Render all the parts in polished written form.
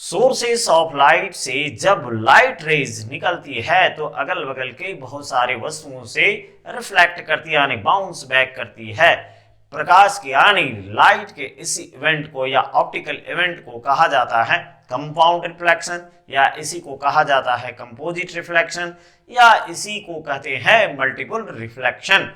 Sources of light से जब light rays निकलती है तो अगल बगल के बहुत सारे वस्तुओं से रिफ्लेक्ट करती है यानी बाउंस बैक करती है। प्रकाश की यानी लाइट के इस इवेंट को या ऑप्टिकल इवेंट को कहा जाता है कंपाउंड रिफ्लेक्शन, या इसी को कहा जाता है कंपोजिट रिफ्लेक्शन, या इसी को कहते हैं मल्टीपल रिफ्लेक्शन।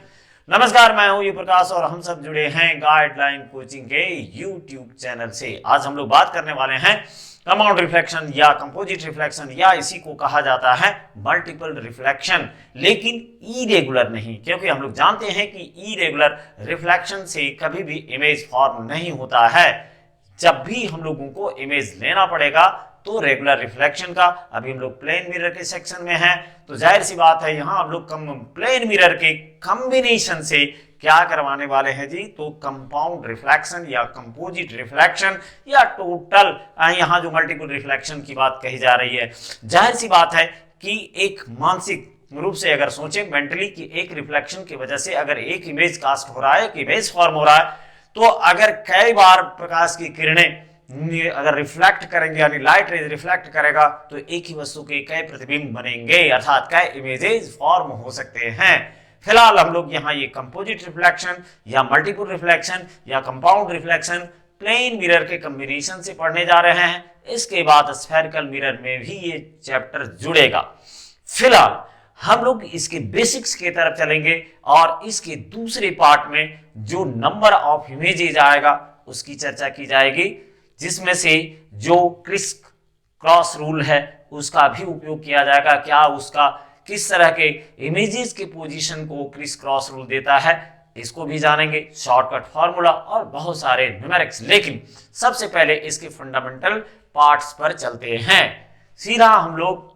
नमस्कार, मैं हूं प्रकाश और हम सब जुड़े हैं गाइडलाइन कोचिंग के यूट्यूब चैनल से। आज हम लोग बात करने वाले हैं कंपाउंड रिफ्लेक्शन या कंपोजिट रिफ्लेक्शन, या इसी को कहा जाता है मल्टीपल रिफ्लेक्शन, लेकिन इरेगुलर नहीं, क्योंकि हम लोग जानते हैं कि इरेगुलर रिफ्लेक्शन से कभी भी इमेज फॉर्म नहीं होता है। जब भी हम लोगों को इमेज लेना पड़ेगा तो रेगुलर रिफ्लेक्शन का। अभी हम लोग प्लेन मिरर के सेक्शन में हैं, तो जाहिर सी बात है यहाँ हम लोग प्लेन मिरर के कॉम्बिनेशन से क्या करवाने वाले हैं जी, तो कंपाउंड रिफ्लेक्शन या कंपोजिट रिफ्लेक्शन या टोटल यहाँ जो मल्टीपल रिफ्लेक्शन की बात कही जा रही है। जाहिर सी बात है कि एक मानसिक रूप से अगर सोचे मेंटली कि एक रिफ्लेक्शन की वजह से अगर एक इमेज कास्ट हो रहा है, एक इमेज फॉर्म हो रहा है, तो अगर कई बार प्रकाश की किरणें अगर रिफ्लेक्ट करेंगे यानी लाइट रेज रिफ्लेक्ट करेगा तो एक ही वस्तु के कई प्रतिबिंब बनेंगे, अर्थात कई इमेजेस फॉर्म हो सकते हैं। फिलहाल हम लोग यहाँ ये कंपोजिट रिफ्लेक्शन या मल्टीपल रिफ्लेक्शन या कंपाउंड रिफ्लेक्शन प्लेन मिरर के कॉम्बिनेशन से पढ़ने जा रहे हैं। इसके बाद स्फेरिकल मिरर में भी ये चैप्टर जुड़ेगा। फिलहाल हम लोग इसके बेसिक्स की तरफ चलेंगे और इसके दूसरे पार्ट में जो नंबर ऑफ इमेजेज आएगा उसकी चर्चा की जाएगी, जिसमें से जो क्रिस क्रॉस रूल है उसका भी उपयोग किया जाएगा। क्या उसका किस तरह के इमेजेस के पोजीशन को क्रिस क्रॉस रूल देता है, इसको भी जानेंगे, शॉर्टकट फार्मूला और बहुत सारे न्यूमेरिक्स। लेकिन सबसे पहले इसके फंडामेंटल पार्ट्स पर चलते हैं। सीधा हम लोग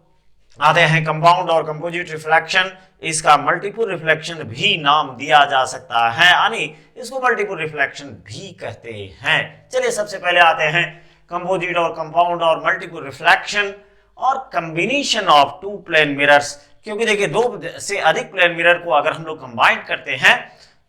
आते हैं कंपाउंड और कंपोजिट रिफ्लेक्शन। इसका मल्टीपल रिफ्लेक्शन भी नाम दिया जा सकता है, यानी इसको मल्टीपल रिफ्लेक्शन भी कहते हैं। चलिए सबसे पहले आते हैं कंपोजिट और कंपाउंड और मल्टीपल रिफ्लेक्शन और combination of two plane mirrors. क्योंकि देखिए दो से अधिक प्लेन मिरर को अगर हम लोग कंबाइन करते हैं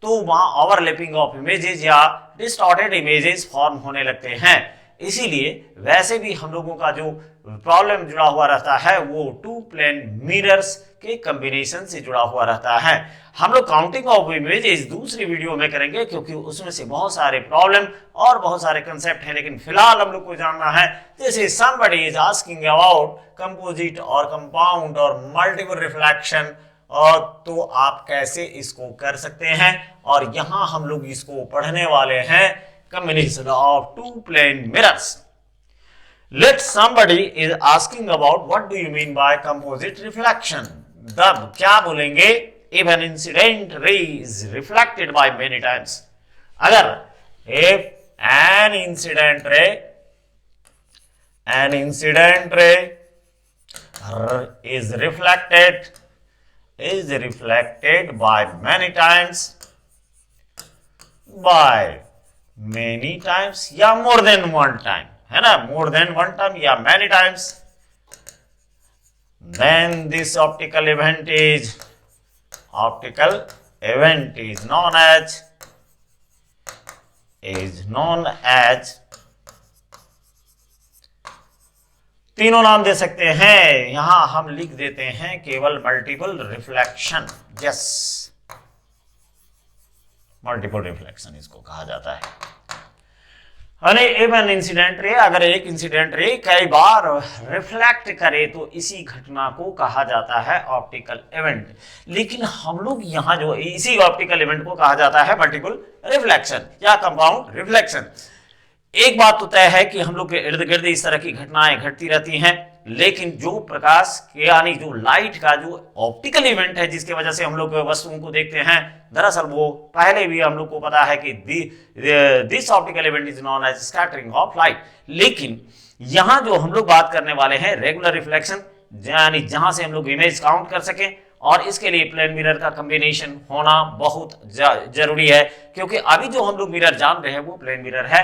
तो वहां ओवरलैपिंग ऑफ इमेजेस या डिस्टॉर्टेड इमेजेस फॉर्म होने लगते हैं। इसीलिए वैसे भी हम लोगों का जो प्रॉब्लम जुड़ा हुआ रहता है वो टू प्लेन मिरर्स के कॉम्बिनेशन से जुड़ा हुआ रहता है। हम लोग काउंटिंग ऑफ इमेजेस दूसरी वीडियो में करेंगे, क्योंकि उसमें से बहुत सारे प्रॉब्लम और बहुत सारे कंसेप्ट हैं। लेकिन फिलहाल हम लोग को जानना है, जैसे somebody is asking about composite और कंपाउंड और मल्टीपल रिफ्लेक्शन, और तो आप कैसे इसको कर सकते हैं। और यहाँ हम लोग इसको पढ़ने वाले हैं combination of two plane mirrors. Let somebody is asking about what do you mean by composite reflection. तब क्या बोलेंगे, if an incident ray is reflected by many times. अगर if an incident ray is reflected by many times, by many times या more than one time, है ना, more than one time या many times, then this optical event is known as तीनों नाम दे सकते हैं, यहां हम लिख देते हैं केवल multiple reflection. Yes, multiple reflection इसको कहा जाता है। इंसिडेंट रे, अगर एक इंसिडेंट रे कई बार रिफ्लेक्ट करे तो इसी घटना को कहा जाता है ऑप्टिकल इवेंट। लेकिन हम लोग यहाँ जो इसी ऑप्टिकल इवेंट को कहा जाता है मल्टीपल रिफ्लेक्शन या कंपाउंड रिफ्लेक्शन। एक बात तो तय है कि हम लोग के इर्द गिर्द इस तरह की घटनाएं घटती रहती हैं, लेकिन जो प्रकाश के यानी जो लाइट का जो ऑप्टिकल इवेंट है जिसके वजह से हम लोग वस्तुओं को देखते हैं, दरअसल वो पहले भी हम लोग को पता है कि this optical event is known as scattering of light. लेकिन यहाँ जो हम लोग बात करने वाले हैं रेगुलर रिफ्लेक्शन, यानी जहां से हम लोग इमेज काउंट कर सकें, और इसके लिए प्लेन मिरर का कॉम्बिनेशन होना बहुत जरूरी है, क्योंकि अभी जो हम लोग मिरर जान रहे हैं वो प्लेन मिरर है।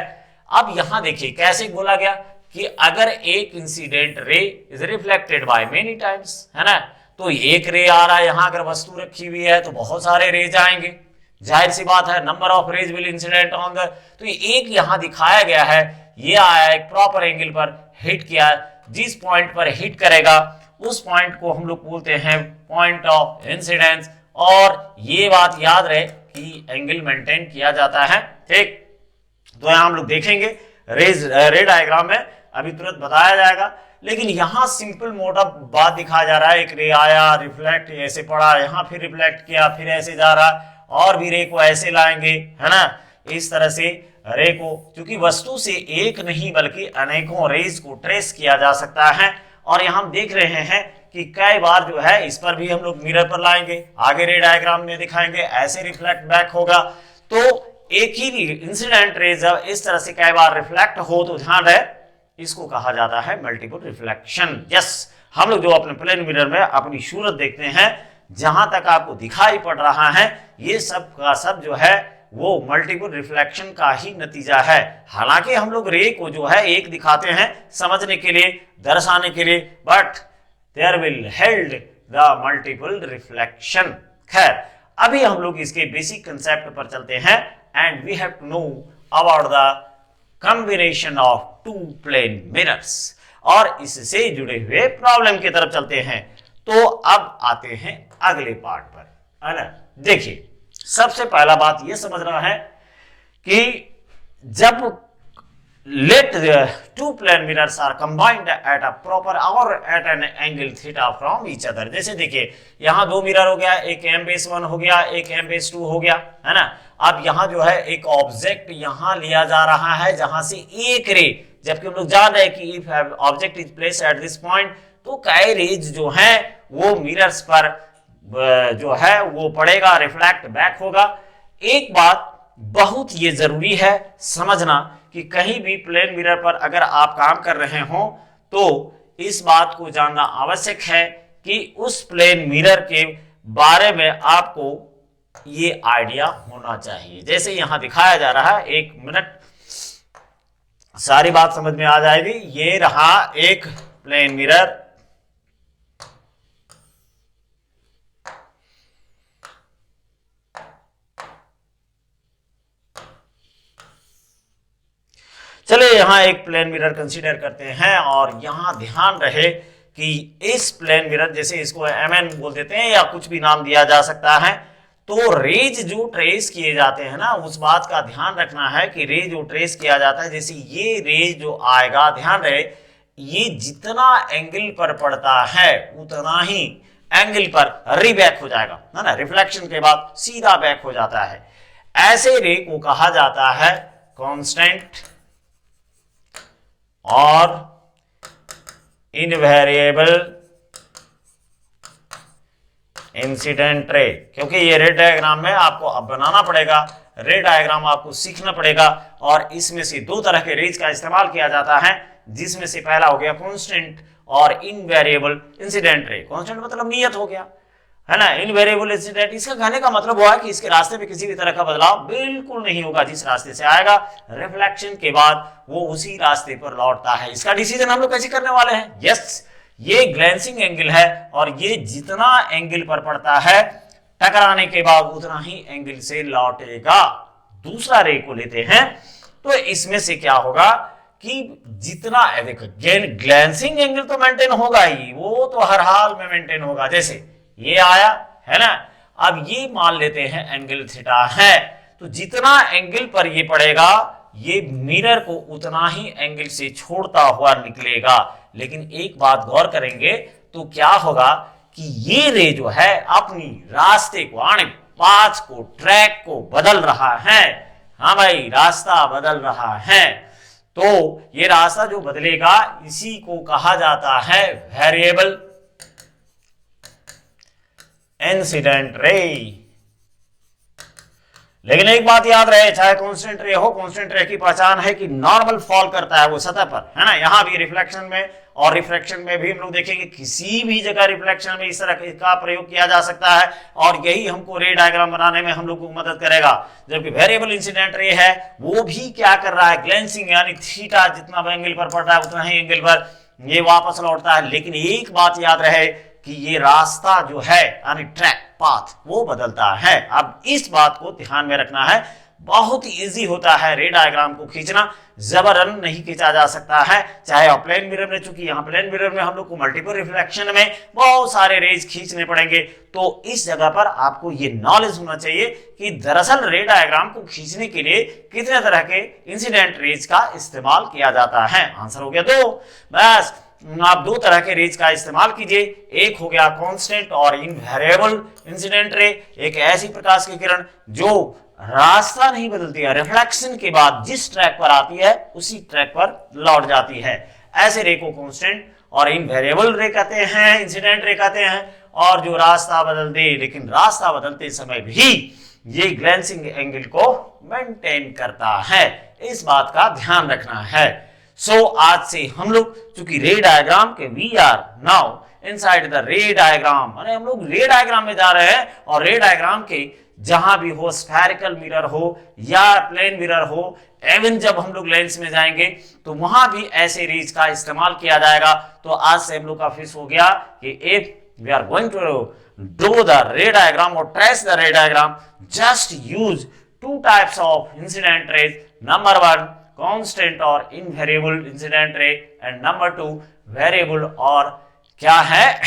अब यहां देखिए कैसे बोला गया कि अगर एक incident ray is reflected by many times, है ना, तो एक रे आ रहा है, यहां अगर वस्तु रखी हुई है तो बहुत सारे रेज आएंगे, जाहिर सी बात है, number of rays will incident on the, तो एक यहां दिखाया गया है ये आया एक प्रॉपर एंगल पर हिट किया, जिस पॉइंट पर हिट करेगा उस पॉइंट को हम लोग बोलते हैं पॉइंट ऑफ इंसिडेंस, और ये बात याद रहे कि एंगल मेंटेन किया जाता है। ठीक, तो यहां हम लोग देखेंगे रे डायग्राम में अभी तुरंत बताया जाएगा, लेकिन यहां सिंपल मोटा बात दिखाया जा रहा है। एक रे आया, रिफ्लेक्ट ऐसे पड़ा, यहां फिर रिफ्लेक्ट किया, फिर ऐसे जा रहा, और भी रे को ऐसे लाएंगे, है ना। इस तरह से रे को, क्योंकि वस्तु से एक नहीं बल्कि अनेकों रेज को ट्रेस किया जा सकता है, और यहां हम देख रहे हैं कि कई बार जो है इस पर भी हम लोग मिरर पर लाएंगे, आगे रे डायग्राम में दिखाएंगे, ऐसे रिफ्लेक्ट बैक होगा। तो एक ही इंसिडेंट रे जब इस तरह से कई बार रिफ्लेक्ट हो तो ध्यान रहे इसको कहा जाता है मल्टीपल रिफ्लेक्शन। यस, हम लोग जो अपने प्लेन मिरर में अपनी सूरत देखते हैं, जहां तक आपको दिखाई पड़ रहा है, ये सब का सब जो है वो मल्टीपल रिफ्लेक्शन का ही नतीजा है। हालांकि हम लोग रे को जो है एक दिखाते हैं समझने के लिए, दर्शाने के लिए, but there will held the multiple reflection. खैर, अभी हम लोग इसके बेसिक कंसेप्ट पर चलते हैं, and we have to know about the combination of two plane mirrors, और इससे जुड़े हुए प्रॉब्लम की तरफ चलते हैं। तो अब आते हैं अगले पार्ट पर, है ना। देखिए, सबसे पहला बात यह समझ रहा है कि जब let the two plane mirrors are combined at a proper or at an angle theta from each other। जैसे देखिए, यहां दो मिरर हो गया, एक M-1 हो गया, एक M-2 हो गया, है ना। अब यहां जो है एक ऑब्जेक्ट यहां लिया जा रहा है जहां से एक रे, जबकि हम लोग जान रहे हैं कि if object is placed at this point, तो कई रेज जो है वो मिरर्स पर जो है वो पड़ेगा, रिफ्लेक्ट बैक होगा। एक बात बहुत ये जरूरी है समझना कि कहीं भी प्लेन मिरर पर अगर आप काम कर रहे हो तो इस बात को जानना आवश्यक है कि उस प्लेन मिरर के बारे में आपको ये आइडिया होना चाहिए। जैसे यहां दिखाया जा रहा है, एक मिनट, सारी बात समझ में आ जाएगी। ये रहा एक प्लेन मिरर, चलिए यहां एक प्लेन मिरर कंसीडर करते हैं, और यहां ध्यान रहे कि इस प्लेन मिरर, जैसे इसको MN बोल देते हैं या कुछ भी नाम दिया जा सकता है, तो रेज जो ट्रेस किए जाते हैं ना, उस बात का ध्यान रखना है कि रे जो ट्रेस किया जाता है, जैसे ये रे जो आएगा, ध्यान रहे ये जितना एंगल पर पड़ता है उतना ही एंगल पर रीबैक हो जाएगा, है ना। रिफ्लेक्शन के बाद सीधा बैक हो जाता है। ऐसे रे को कहा जाता है कांस्टेंट और इनवेरिएबल इंसिडेंट रे। क्योंकि ये रे डायग्राम में आपको अब बनाना पड़ेगा, रे डायग्राम आपको सीखना पड़ेगा, और इसमें से दो तरह के रेज का इस्तेमाल किया जाता है, जिसमें से पहला हो गया कांस्टेंट और इनवेरिएबल इंसिडेंट रे। कांस्टेंट मतलब नियत हो गया, है ना। इनवेरिएबल इंसिडेंट, इसका कहने का मतलब हुआ है कि इसके रास्ते में किसी भी तरह का बदलाव बिल्कुल नहीं होगा, जिस रास्ते से आएगा रिफ्लेक्शन के बाद वो उसी रास्ते पर लौटता है। इसका डिसीजन हम लोग कैसे करने वाले हैं? यस, ये ग्लेंसिंग एंगल है, और ये जितना एंगल पर पड़ता है टकराने के बाद उतना ही एंगल से लौटेगा। दूसरा रे को लेते हैं, तो इसमें से क्या होगा कि जितना, देखो ग्लेंसिंग एंगल तो मेंटेन होगा ही, वो तो हर हाल में मेंटेन होगा। जैसे ये आया, है ना, अब ये मान लेते हैं एंगल थीटा है, तो जितना एंगल पर ये पड़ेगा ये मिरर को उतना ही एंगल से छोड़ता हुआ निकलेगा। लेकिन एक बात गौर करेंगे तो क्या होगा कि ये रे जो है अपनी रास्ते को, आने पाथ को, ट्रैक को बदल रहा है। हाँ भाई, रास्ता बदल रहा है, तो ये रास्ता जो बदलेगा इसी को कहा जाता है वेरिएबल इंसिडेंट रे। लेकिन एक बात याद रहे, चाहे कांस्टेंट रे हो, कांस्टेंट रे की पहचान है कि नॉर्मल फॉल करता है वो सतह पर, है ना। यहां भी रिफ्लेक्शन में और रिफ्रैक्शन में भी हम लोग देखेंगे किसी भी जगह रिफ्लेक्शन में इस तरह का प्रयोग किया जा सकता है, और यही हमको रे डायग्राम बनाने में हम लोग को मदद करेगा। जबकि वेरिएबल इंसिडेंट रे है वो भी क्या कर रहा है, ग्लेंसिंग, यानी थीटा जितना एंगल पर पड़ रहा है उतना ही एंगल पर ये वापस लौटता है। लेकिन एक बात याद रहे कि ये रास्ता जो है यानी ट्रैक, पाथ, वो बदलता है। अब इस बात को ध्यान में रखना है। बहुत ही इजी होता है रे डायग्राम को खींचना, जबरन नहीं खींचा जा सकता है, चाहे आप प्लेन मिरर में, चूंकि यहाँ प्लेन मिरर में हम लोग को मल्टीपल रिफ्लेक्शन में बहुत सारे रेज खींचने पड़ेंगे, तो इस जगह पर आपको ये नॉलेज होना चाहिए कि दरअसल रे डायग्राम को खींचने के लिए कितने तरह के इंसिडेंट रेज का इस्तेमाल किया जाता है। आंसर हो गया दो। बस आप दो तरह के रेज का इस्तेमाल कीजिए, एक हो गया कांस्टेंट और इनवेरिएबल इंसिडेंट रे, एक ऐसी प्रकाश की किरण जो रास्ता नहीं बदलती है, रिफ्लेक्शन के बाद जिस ट्रैक पर आती है उसी ट्रैक पर लौट जाती है, ऐसे रे को कांस्टेंट और इनवेरिएबल रे कहते हैं, इंसिडेंट रे कहते हैं। और जो रास्ता बदल दे, लेकिन रास्ता बदलते समय भी ये ग्लेंसिंग एंगल को मेंटेन करता है, इस बात का ध्यान रखना है। सो आज से हम लोग चूंकि रे डायग्राम के we are now inside the ray diagram, अरे हम लोग रे डायग्राम में जा रहे हैं, और रे डायग्राम के जहां भी हो, स्फेरिकल मिरर हो या प्लेन मिरर हो, एवन जब हम लोग लेंस में जाएंगे तो वहां भी ऐसे रेज का इस्तेमाल किया जाएगा। तो आज से हम लोग का फिक्स हो गया कि if we are going to draw the ray diagram और trace the ray diagram, just use two types of incident rays, number one constant और invariable incident ray, and number two variable और क्या है,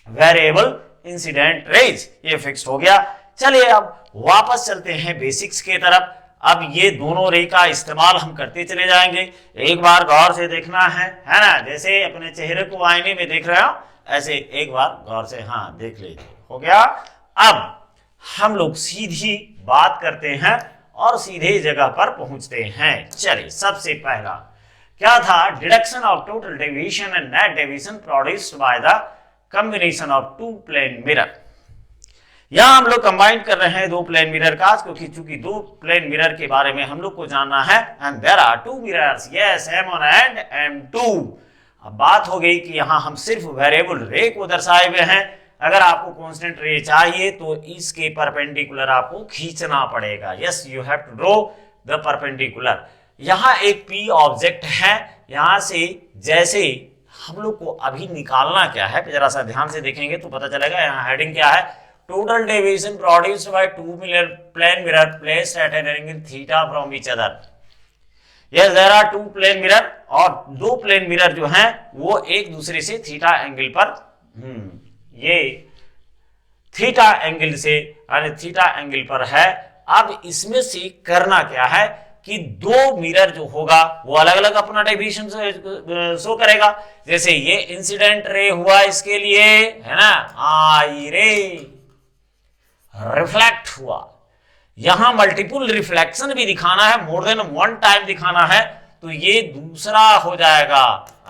variable incident rays. ये fixed हो गया। चलिए अब वापस चलते हैं बेसिक्स के तरफ। अब ये दोनों रे का इस्तेमाल हम करते चले जाएंगे, एक बार गौर से देखना है ना, जैसे अपने चेहरे को आईने में देख रहे हो ऐसे एक बार गौर से हाँ देख लीजिए, हो गया। अब हम लोग सीधी बात करते हैं और सीधे जगह पर पहुंचते हैं। चलिए सबसे पहला क्या था, deduction of total deviation and net deviation produced by the combination of two plane mirror. यहां हम लोग कंबाइन कर रहे हैं दो प्लेन मिरर का, क्योंकि चूंकि दो प्लेन मिरर के बारे में हम लोग को जानना है। And there are two mirrors, yes, M1 and M2। अब बात हो गई कि यहां हम सिर्फ वेरिएबल रे को दर्शाए हुए हैं, अगर आपको कांस्टेंट रे चाहिए तो इसके परपेंडिकुलर आपको खींचना पड़ेगा। Yes, you have to draw the perpendicular. यहां एक P ऑब्जेक्ट है, यहां से जैसे हम लोग को अभी निकालना क्या है, जरा सा ध्यान से देखेंगे तो पता चलेगा। यहाँ हेडिंग क्या है, total deviation produced by two plane mirror placed at an angle theta from each other. Yes, there are two plane mirror, और दो प्लेन मिरर जो हैं वो एक दूसरे से थीटा एंगल पर, ये थीटा एंगल से यानी थीटा एंगल पर है। अब इसमें से करना क्या है कि दो मिरर जो होगा वो अलग अलग अपना डेविएशन शो करेगा। जैसे ये इंसिडेंट रे हुआ इसके लिए, है ना, आई रे रिफ्लेक्ट हुआ, यहां मल्टीपल रिफ्लेक्शन भी दिखाना है, मोर देन वन टाइम दिखाना है, तो ये दूसरा हो जाएगा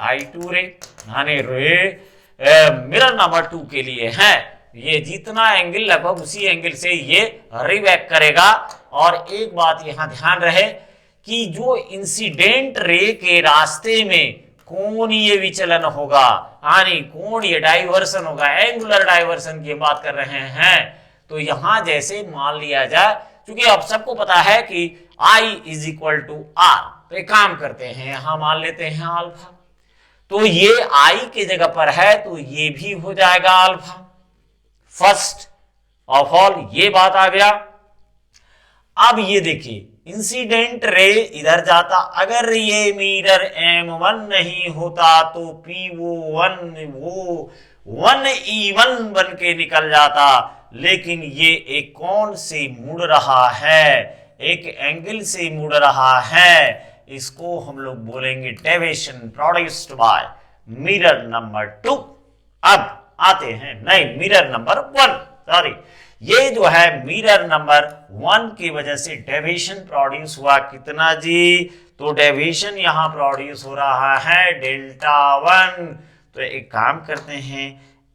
I2 रे, यानी रे मिरर नंबर 2 के लिए है। ये जितना एंगल लगभग उसी एंगल से ये रिवेक्ट करेगा। और एक बात यहां ध्यान रहे कि जो इंसिडेंट रे के रास्ते में कोणीय विचलन होगा, यानी कोणीय डाइवर्सन होगा, एंगुलर डाइवर्सन की बात कर रहे हैं। तो यहां जैसे मान लिया जाए, क्योंकि अब सबको पता है कि I is equal to R, तो एक काम करते हैं यहां मान लेते हैं अल्फा, तो ये I के जगह पर है तो ये भी हो जाएगा अल्फा। फर्स्ट ऑफ ऑल ये बात आ गया। अब ये देखिए इंसिडेंट रे इधर जाता, अगर ये मिरर M1 नहीं होता तो PO1 वो 1E1 बन के निकल जाता, लेकिन ये एक कोण से मुड़ रहा है, एक एंगल से मुड़ रहा है, इसको हम लोग बोलेंगे deviation produced by mirror number 2। अब आते हैं नहीं मिरर नंबर 1, सॉरी, ये जो है मिरर नंबर 1 की वजह से डेविएशन प्रोड्यूस हुआ कितना जी, तो डेविएशन यहां प्रोड्यूस हो रहा है डेल्टा 1। तो एक काम करते हैं,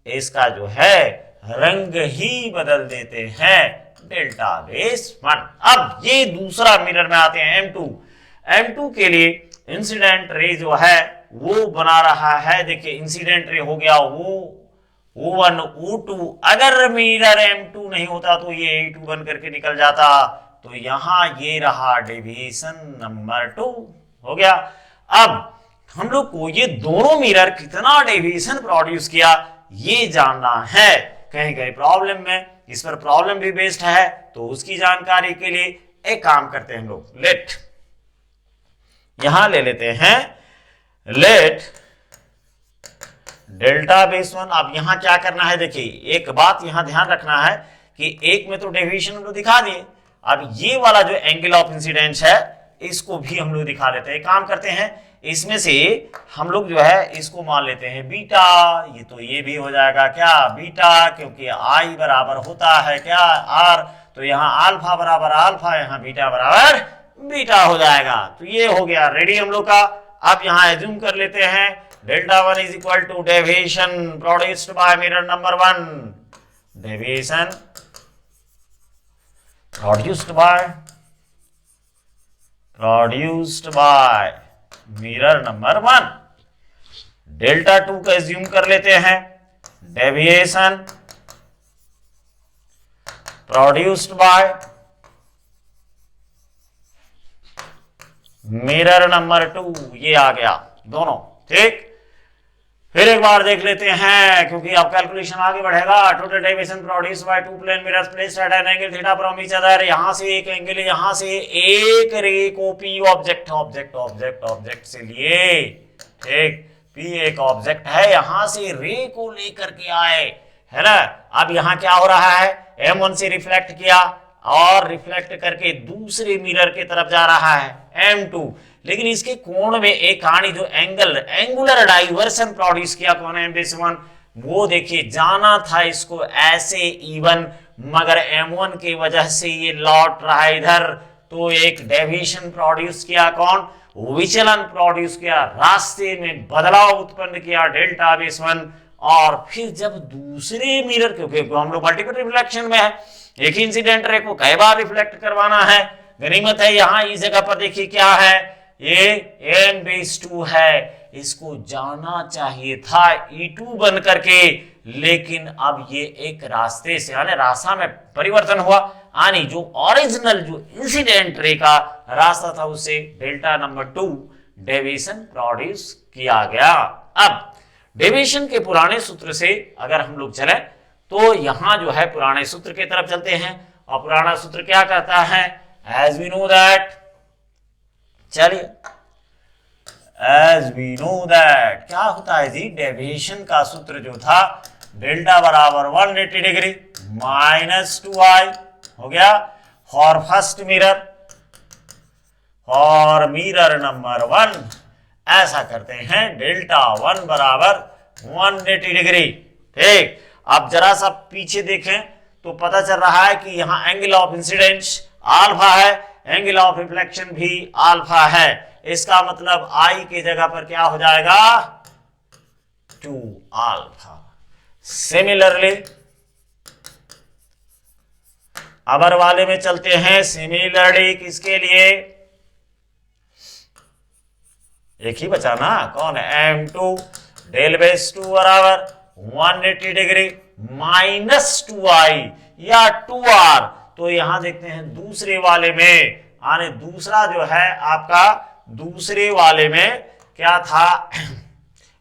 इसका जो है रंग ही बदल देते हैं, डेल्टा बेस 1। अब ये दूसरा मिरर में आते हैं M2। M2 के लिए इंसिडेंट रे जो है वो बना रहा है, देखिए इंसिडेंट रे हो गया वो O1 O2, अगर मिरर M2 नहीं होता तो ये A2 बन करके निकल जाता, तो यहां ये रहा डेविएशन नंबर 2 हो गया। अब हम लोग को ये दोनों मिरर कितना डेविएशन प्रोड्यूस किया ये जानना है। कहीं कहीं प्रॉब्लम में इस पर प्रॉब्लम भी बेस्ड है, तो उसकी जानकारी के लिए एक काम करते हैं हम लोग, लेट यहां ले लेते हैं, लेट डेल्टा बेस 1। अब यहां क्या करना है, देखिए एक बात यहां ध्यान रखना है कि एक में तो डेविएशन हम लोग दिखा दिए, अब ये वाला जो एंगल ऑफ इंसिडेंस है इसको भी हम लोग दिखा देते हैं। एक काम करते हैं, इसमें से हम लोग जो है इसको मान लेते हैं बीटा, ये तो ये भी हो जाएगा क्या बीटा, क्योंकि आई बराबर होता है क्या आर, तो यहाँ अल्फा बराबर अल्फा, यहाँ बीटा बराबर बीटा हो जाएगा। तो ये हो गया रेडी हम लोग का। अब यहाँ एज्यूम कर लेते हैं delta 1 is equal to deviation produced by mirror number 1, deviation produced by mirror number 1। Delta 2 का एज्यूम कर लेते हैं deviation produced by mirror number 2, ये आ गया दोनों, ठीक। फिर एक बार देख लेते हैं, क्योंकि अब कैलकुलेशन आगे बढ़ेगा। Total deviation produced by two plane mirrors placed at an angle theta from each other, यहां से एक एंगल, यहां से एक रे को पी ऑब्जेक्ट से लिए, ठीक। पी एक ऑब्जेक्ट है, यहां से रे को लेकर के आए, है ना। अब यहां क्या हो रहा है, M1 से रिफ्लेक्ट किया और रिफ्लेक्ट करके दूसरे मिरर की तरफ जा रहा है M2, लेकिन इसके कोण में एक कहानी जो एंगुलर डाइवर्सन प्रोड्यूस किया कौन है M1, वो देखिए जाना था इसको ऐसे इवन, मगर M1 की वजह से ये लौट रहा है इधर, तो एक डेविएशन प्रोड्यूस किया कौन, विचलन प्रोड्यूस किया, रास्ते में बदलाव उत्पन्न किया डेल्टा बेस 1। और फिर जब दूसरे मिरर, क्योंकि हम लोग मल्टीपल रिफ्लेक्शन में है, एक ही इंसिडेंट रे को कई बार रिफ्लेक्ट करवाना है, गनीमत है यहां इस जगह पर देखिए क्या है, ये n बेस 2 है, इसको जाना चाहिए था E2 बन करके, लेकिन अब ये एक रास्ते से यानी रास्ता में परिवर्तन हुआ, यानी जो ओरिजिनल जो इंसिडेंट रे का रास्ता था उससे डेल्टा नंबर 2 डेविएशन प्रोड्यूस किया गया। अब डेविएशन के पुराने सूत्र से अगर हम लोग चले तो यहां जो है पुराने सूत्र की तरफ चलते हैं, और पुराना सूत्र क्या कहता है, एज वी नो दैट, चलिए एज वी नो दैट क्या होता है जी, डेविएशन का सूत्र जो था डेल्टा बराबर 180 डिग्री माइनस 2i हो गया फॉर फर्स्ट मिरर और मिरर नंबर 1, ऐसा करते हैं डेल्टा 1 बराबर 180 डिग्री, ठीक। अब जरा सा पीछे देखें तो पता चल रहा है कि यहां एंगल ऑफ इंसिडेंस अल्फा है, एंगल ऑफ रिफ्लेक्शन भी अल्फा है, इसका मतलब आई की जगह पर क्या हो जाएगा 2 अल्फा। सिमिलरली अबर वाले में चलते हैं, सिमिलरली किसके लिए, एक ही बचा ना, कौन है M2 डेल बेस 2 बराबर 180 डिग्री माइनस 2i या 2r। तो यहां देखते हैं दूसरे वाले में, आने दूसरा जो है आपका दूसरे वाले में क्या था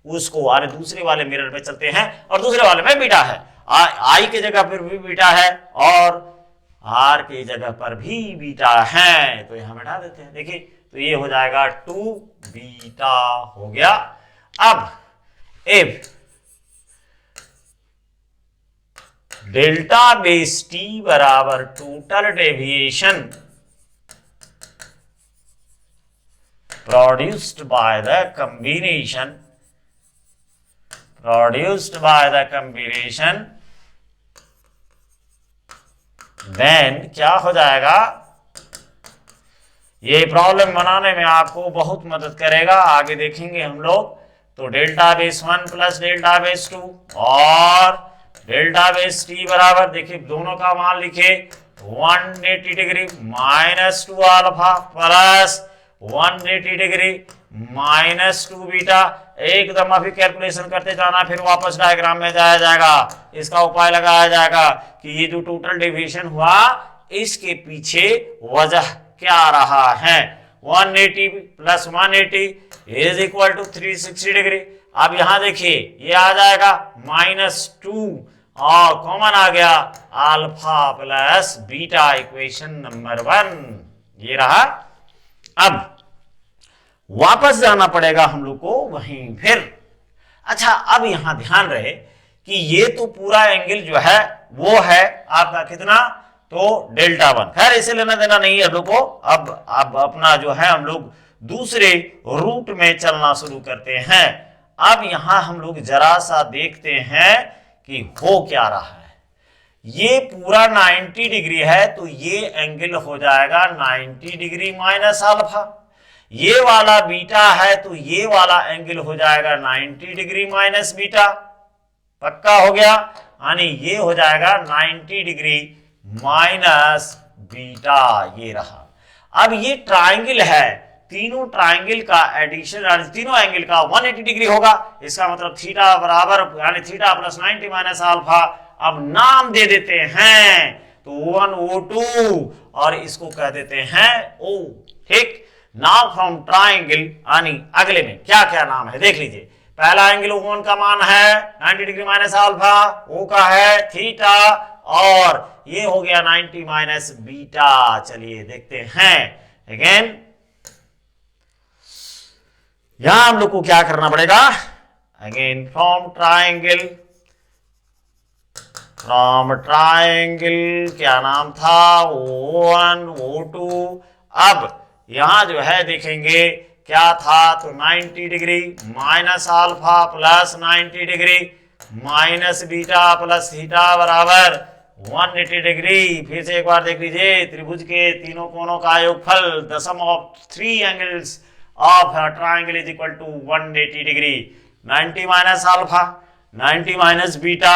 उसको, आने दूसरे वाले मिरर पे चलते हैं और दूसरे वाले में बीटा है, आई की जगह पर भी बीटा है और आर की जगह पर भी बीटा है, तो यहां बैठा देते हैं। देखिए तो ये हो जाएगा 2 बीटा हो गया। अब इफ डेल्टा बेस t बराबर total deviation produced by the combination, then क्या हो जाएगा, ये प्रॉब्लम बनाने में आपको बहुत मदद करेगा, आगे देखेंगे हम लोग। तो delta base 1 plus delta base 2 और डेल्टा बेस टी बराबर, देखिए दोनों का मान लिखे 180 degree minus 2 alpha plus 180 degree minus 2 beta. एकदम अभी कैलकुलेशन करते जाना, फिर वापस डायग्राम में जाया जाएगा, इसका उपाय लगाया जाएगा कि ये जो टोटल डेविएशन हुआ इसके पीछे वजह क्या रहा है। 180 plus 180 is equal to 360 degree. अब यहां देखिए ये आ जाएगा -2 और कॉमन आ गया alpha plus beta, equation number 1। ये रहा। अब वापस जाना पड़ेगा हम लोग को वहीं फिर। अच्छा, अब यहां ध्यान रहे कि ये तो पूरा एंगल जो है वो है आपका कितना, तो डेल्टा 1। खैर इसे लेना देना नहीं है हम लोग को। अब अपना जो है हम लोग दूसरे रूट में चलना शुरू करते हैं। अब यहां हम लोग जरा सा देखते हैं कि हो क्या रहा है। ये पूरा 90 डिग्री है तो ये एंगल हो जाएगा 90 डिग्री माइनस अल्फा। ये वाला बीटा है तो ये वाला एंगल हो जाएगा 90 डिग्री माइनस बीटा। पक्का हो गया, यानी ये हो जाएगा 90 डिग्री माइनस बीटा। ये रहा। अब ये ट्राइंगल है, तीनों ट्राइंगल का एडिशन यानी तीनों एंगल का 180 डिग्री होगा। इसका मतलब थीटा बराबर यानी थीटा प्लस 90 माइनस अल्फा। अब नाम दे देते हैं तो 1O2 और इसको कह देते हैं O। ठीक, नाउ फ्रॉम ट्राइंगल यानी अगले में क्या क्या नाम है देख लीजिए। पहला एंगल O1 का मान है 90 डिग्री माइनस अल्फा, O का है थीटा और ये हो गया 90 माइनस बीटा। चलिए देखते हैं अगेन। यहां हम लोग को क्या करना पड़ेगा, अगेन फ्रॉम ट्राइंगल क्या नाम था, O1 O2। अब यहां जो है देखेंगे क्या था, तो 90 degree minus alpha plus 90 degree minus beta plus theta बराबर 180 डिग्री। फिर से एक बार देख लीजिए, त्रिभुज के तीनों कोणों का योगफल the sum of 3 angles of a triangle is equal to 180 degree. 90 minus alpha 90 minus beta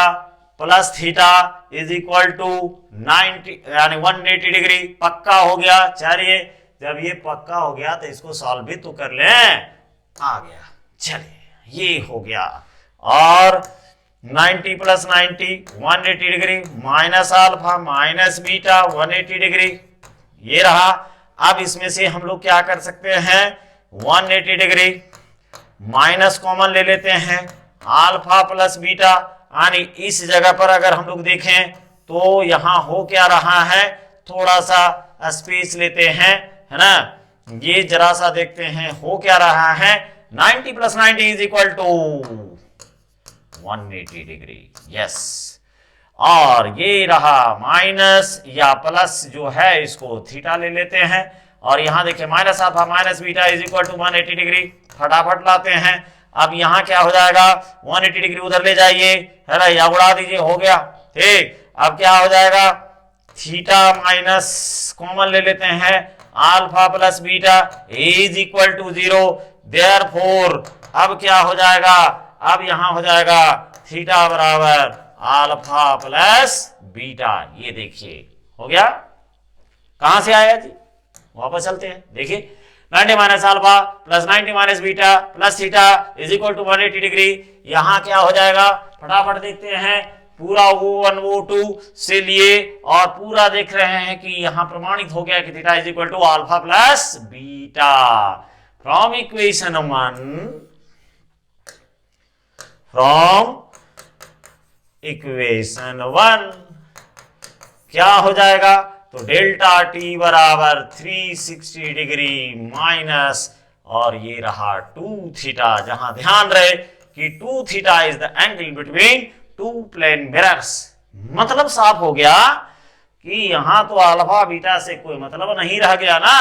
plus theta is equal to 90 यानी 180 डिग्री। पक्का हो गया। चलिए जब ये पक्का हो गया तो इसको सॉल्व भी तो कर लें। आ गया, चलिए ये हो गया। और 90 plus 90 180 degree minus alpha minus beta 180 degree, ये रहा। अब इसमें से हम लोग क्या कर सकते हैं, 180 डिग्री माइनस कॉमन ले लेते हैं, अल्फा प्लस बीटा, यानी इस जगह पर अगर हम लोग देखें तो यहां हो क्या रहा है, थोड़ा सा स्पेस लेते हैं, है ना। ये जरा सा देखते हैं हो क्या रहा है, 90 plus 90 is equal to 180 degree. Yes, और ये रहा माइनस या प्लस जो है इसको थीटा ले लेते हैं। और यहां देखिए minus alpha minus beta is equal to 180 degree. फटाफट लाते हैं। अब यहां क्या हो जाएगा, 180 डिग्री उधर ले जाइए, है ना, या उड़ा दीजिए, हो गया। ठीक, अब क्या हो जाएगा, थीटा माइनस कॉमन ले लेते हैं, alpha plus beta is equal to 0। Therefore अब क्या हो जाएगा, अब यहां हो जाएगा थीटा बराबर अल्फा प्लस बीटा। ये देखिए हो गया। कहां से आया जी, वापस चलते हैं। देखिए 90 minus alpha plus 90 minus beta plus theta is equal to 180 degree. यहां क्या हो जाएगा, फटाफट देखते हैं। पूरा O1 O2 से लिए और पूरा देख रहे हैं कि यहां प्रमाणित हो गया कि theta is equal to alpha plus beta. From equation 1 क्या हो जाएगा, तो डेल्टा टी बराबर 360 डिग्री माइनस और ये रहा 2 थीटा। जहां ध्यान रहे कि 2 theta is the angle between 2 plane mirrors. मतलब साफ हो गया कि यहां तो अल्फा बीटा से कोई मतलब नहीं रह गया ना।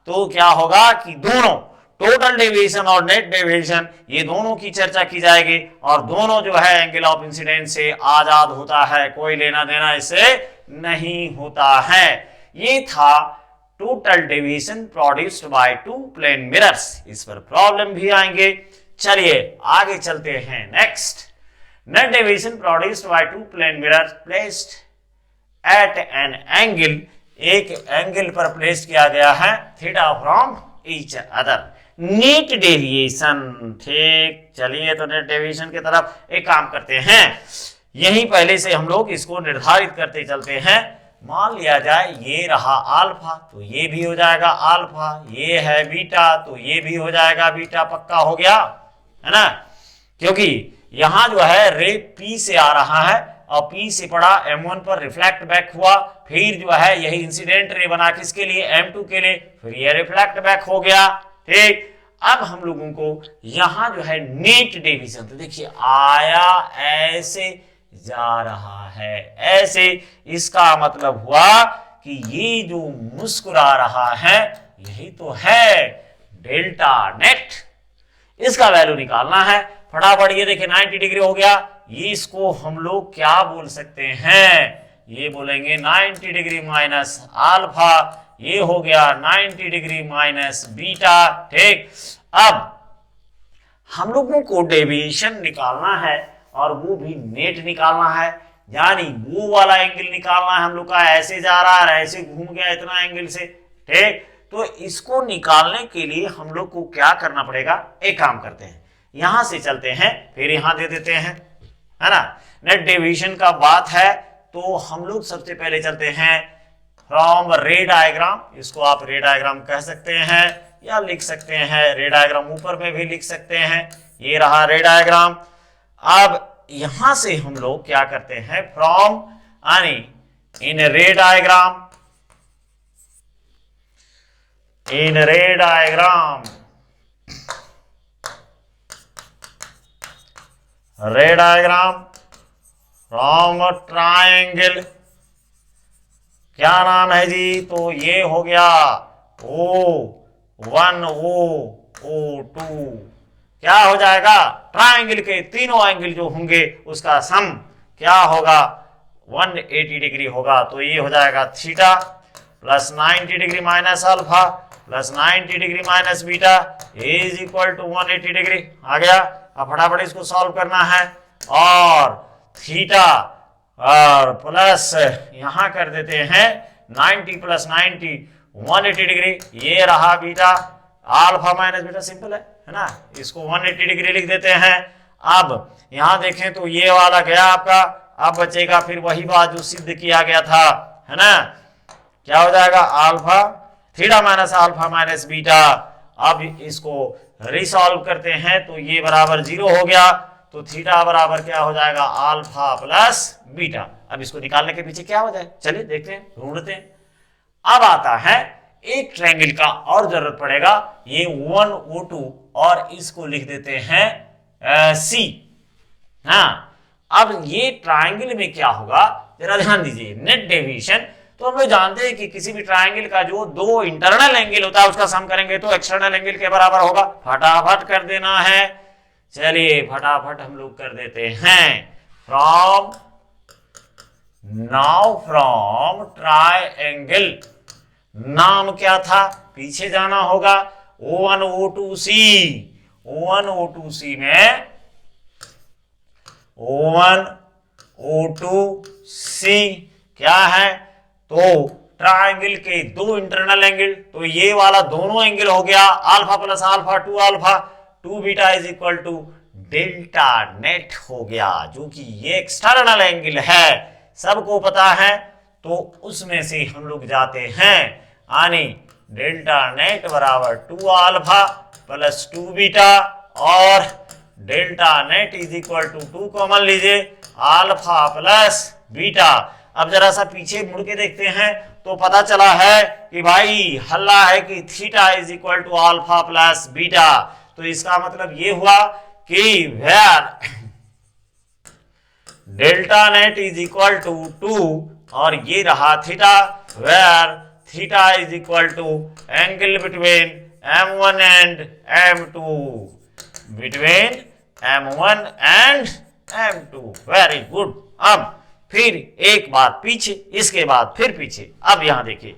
तो क्या होगा कि दोनों टोटल डेविएशन और नेट डेविएशन ये दोनों की चर्चा की जाएगी और दोनों जो है एंगल ऑफ इंसिडेंस से आजाद होता है, कोई लेना देना इससे नहीं होता है। ये था total deviation produced by 2 plane mirrors. इस पर प्रॉब्लम भी आएंगे। चलिए आगे चलते हैं। Next, net deviation produced by 2 plane mirrors placed at an angle, एक एंगल पर प्लेस किया गया है theta from each other. Net deviation, ठीक, चलिए तो नेट डेविएशन की तरफ एक काम करते हैं। यही पहले से हम लोग इसको निर्धारित करते चलते हैं। मान लिया जाए ये रहा अल्फा तो ये भी हो जाएगा अल्फा, ये है बीटा तो ये भी हो जाएगा बीटा। पक्का हो गया, है ना, क्योंकि यहां जो है रे P से आ रहा है और P से पड़ा M1 पर रिफ्लेक्ट बैक हुआ, फिर जो है यही इंसिडेंट रे बना किसके लिए, M2 के लिए, फिर ये रिफ्लेक्ट बैक हो गया। ठीक, अब हम लोगों को यहां जो है नेट डेविएशन, तो देखिए आया ऐसे जा रहा है ऐसे, इसका मतलब हुआ कि ये जो मुस्कुरा रहा है यही तो है डेल्टा नेट। इसका वैल्यू निकालना है फटाफट। ये देखिए 90 डिग्री हो गया, ये इसको हम लोग क्या बोल सकते हैं, ये बोलेंगे 90 डिग्री माइनस अल्फा, ये हो गया 90 डिग्री माइनस बीटा। ठीक, अब हम लोगों को डेविएशन निकालना है और वो भी नेट निकालना है, यानी वो वाला एंगल निकालना है हम लोग का, ऐसे जा रहा है ऐसे घूम गया इतना एंगल से। ठीक, तो इसको निकालने के लिए हम लोग को क्या करना पड़ेगा, एक काम करते हैं, यहां से चलते हैं फिर यहां दे देते हैं, है ना। नेट डेविएशन का बात है तो हम लोग सबसे पहले चलते हैं फ्रॉम रे डायग्राम, इसको आप रे डायग्राम कह सकते हैं या लिख सकते हैं, रे डायग्राम ऊपर में भी लिख सकते हैं, ये रहा रे डायग्राम। अब यहां से हम लोग क्या करते हैं, फ्रॉम यानी इन रे डायग्राम, इन रे डायग्राम, रे डायग्राम फ्रॉम ट्रायंगल, क्या नाम है जी, तो ये हो गया O1 O2, क्या हो जाएगा, ट्रायंगल के तीनों एंगल जो होंगे उसका सम क्या होगा 180 डिग्री होगा, तो ये हो जाएगा theta plus 90 degree minus alpha plus 90 degree minus beta is equal to 180 degree आ गया। अब फटाफट इसको सॉल्व करना है, और थीटा और प्लस यहां कर देते हैं 90 प्लस 90 180 डिग्री, ये रहा beta, alpha minus beta simple है ना, इसको 180 डिग्री लिख देते हैं। अब यहां देखें तो ये वाला गया आपका, अब बचेगा फिर वही बात जो सिद्ध किया गया था, है ना, क्या हो जाएगा alpha theta minus alpha minus beta. अब इसको रिसॉल्व करते हैं तो ये बराबर 0 हो गया, तो थीटा बराबर क्या हो जाएगा अल्फा प्लस बीटा। अब इसको निकालने के पीछे क्या हो जाए, चलिए देखते हैं, ढूंढते हैं। अब आता है एक ट्रायंगल का और जरूरत पड़ेगा, ये 1 O2 और इसको लिख देते हैं C। हाँ, अब ये ट्रायंगल में क्या होगा जरा ध्यान दीजिए, नेट डेविएशन, तो हम लोग जानते हैं कि किसी भी ट्रायंगल का जो दो इंटरनल एंगल होता है उसका सम करेंगे तो एक्सटर्नल एंगल के बराबर होगा। फटाफट कर देना है, चलिए फटाफट हम लोग कर देते हैं। फ्रॉम नाउ फ्रॉम ट्रायंगल, नाम क्या था, पीछे जाना होगा, O1 O2C, O1 O2C में O1 O2C क्या है, तो ट्रायंगल के दो इंटरनल एंगल, तो ये वाला दोनों एंगल हो गया alpha plus alpha 2 alpha 2 beta is equal to delta net हो गया, जो कि ये एक्सटर्नल एंगल है, सबको पता है, तो उसमें से हम लोग जाते हैं यानी डेल्टा नेट बराबर 2 अल्फा प्लस 2 बीटा, और delta net is equal to 2 common लीजिए अल्फा प्लस बीटा। अब जरा सा पीछे मुड़ के देखते हैं तो पता चला है कि भाई हल्ला है कि theta is equal to alpha plus beta, तो इसका मतलब ये हुआ कि where delta net is equal to 2 और ये रहा theta, where theta is equal to angle between M1 and M2, between M1 and M2, very good. अब फिर एक बार पीछे, इसके बाद फिर पीछे। अब यहां देखिए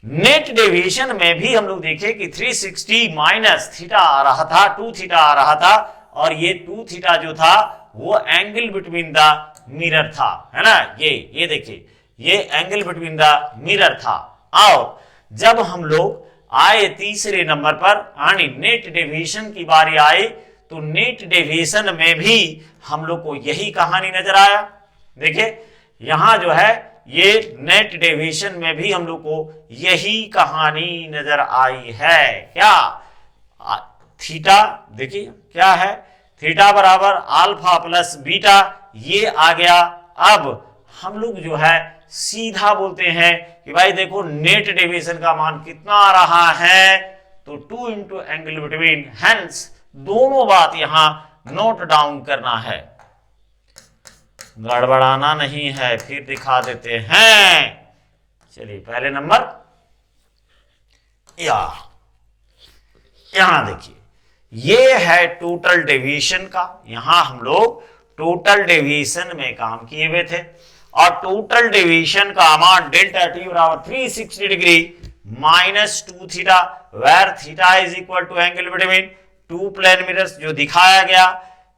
नेट डेविएशन में भी हम लोग देखे कि 360 माइनस थीटा आ रहा था, 2 थीटा आ रहा था, और ये 2 थीटा जो था वो एंगल बिटवीन द मिरर था, है ना, ये देखिए ये एंगल बिटवीन द मिरर था। और जब हम लोग आए तीसरे नंबर पर यानी नेट डेविएशन की बारी आई, तो नेट डेविएशन में भी हम लोग को यही कहानी नजर आया। देखिए यहां जो है ये नेट डेविएशन में भी हम लोग को यही कहानी नजर आई है, क्या थीटा, देखिए क्या है, थीटा बराबर अल्फा प्लस बीटा, ये आ गया अब हम लोग जो है सीधा बोलते हैं कि भाई देखो नेट डेविएशन का मान कितना आ रहा है, तो 2 इंटू एंगल बिटवीन, हेंस दोनों बात यहां नोट डाउन करना है, गड़बड़ाना नहीं है, फिर दिखा देते हैं। चलिए पहले नंबर यहां देखिए, ये है टोटल डेविएशन का, यहां हम लोग टोटल डेविएशन में काम किए हुए थे और टोटल डेविएशन का मान डेल्टा टी बराबर 360 degree minus 2 theta, where theta is equal to angle between two plane mirrors जो दिखाया गया।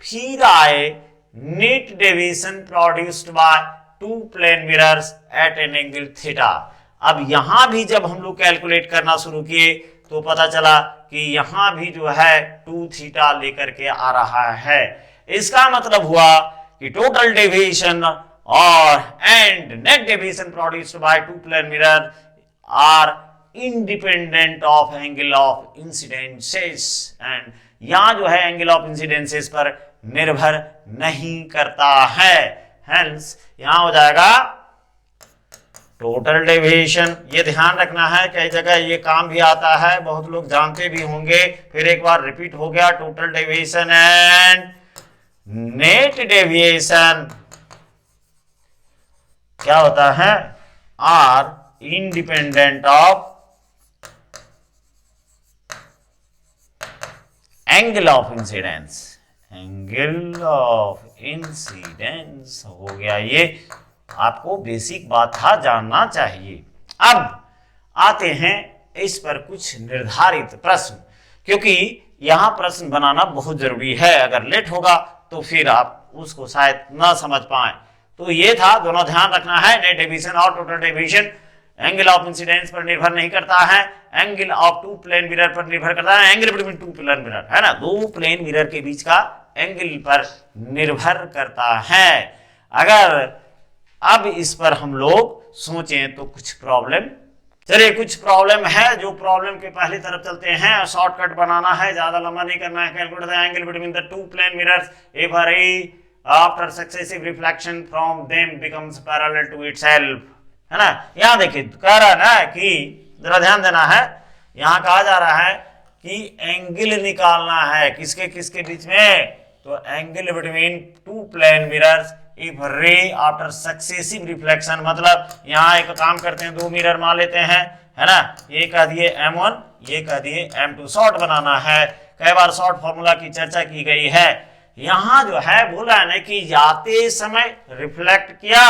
फिर आए net deviation produced by two plane mirrors at an angle theta. अब यहां भी जब हम लोग कैलकुलेट करना शुरू किए तो पता चला कि यहां भी जो है 2 थीटा लेकर के आ रहा है। इसका मतलब हुआ कि टोटल डेविएशन और and net deviation produced by two plane mirror are independent of angle of incidences, and यहां जो है एंगल ऑफ इंसिडेंसेस पर निर्भर नहीं करता है। हेंस यहां हो जाएगा टोटल डेविएशन। ये ध्यान रखना है, कई जगह ये काम भी आता है, बहुत लोग जानते भी होंगे, फिर एक बार रिपीट हो गया। Total deviation and net deviation क्या होता है, are independent of angle of incidence. Angle of incidence हो गया, ये आपको बेसिक बात था, जानना चाहिए। अब आते हैं इस पर कुछ निर्धारित प्रश्न, क्योंकि यहां प्रश्न बनाना बहुत जरूरी है, अगर लेट होगा तो फिर आप उसको शायद ना समझ पाए। तो ये था, दोनों ध्यान रखना है, नेट डेविएशन और total deviation angle of incidence पर निर्भर नहीं करता है, angle of two plane mirror पर निर्भर करता है, angle between two plane mirror है ना, दो प्लेन मिरर के बीच का एंगल पर निर्भर करता है। अगर अब इस पर हम लोग सोचें तो कुछ प्रॉब्लम, चलिए कुछ प्रॉब्लम है, जो प्रॉब्लम के पहली तरफ चलते हैं। शॉर्टकट बनाना है, ज्यादा लंबा नहीं करना है। Calculate the angle between the two plane mirrors if a ray after successive reflection from them becomes parallel to itself, है ना। यहां देखिए कह रहा है ना कि जरा ध्यान देना है, यहां कहा जा रहा है कि एंगल निकालना है किसके किसके बीच में, तो angle between two plane mirrors if ray after successive reflection, मतलब यहां एक काम करते हैं, दो मिरर मान लेते हैं, है ना, ये कह दिए M1, ये कह दिए M2, शॉर्ट बनाना है। कई बार शॉर्ट फॉर्मूला की चर्चा की गई है। यहां जो है बोला है ना कि जाते समय रिफ्लेक्ट किया,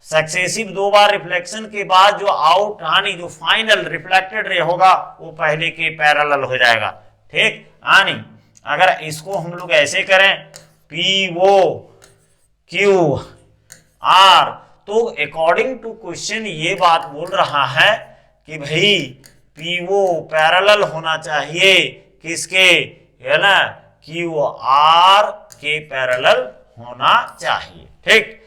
सक्सेसिव दो बार रिफ्लेक्शन के बाद जो आउट यानी जो फाइनल रिफ्लेक्टेड रे होगा वो पहले के पैरेलल हो जाएगा, ठीक। यानी अगर इसको हम लोग ऐसे करें PO क्यू आर, तो अकॉर्डिंग टू क्वेश्चन ये बात बोल रहा है कि भाई PO पैरेलल होना चाहिए किसके, है ना, QR के पैरेलल होना चाहिए, ठीक।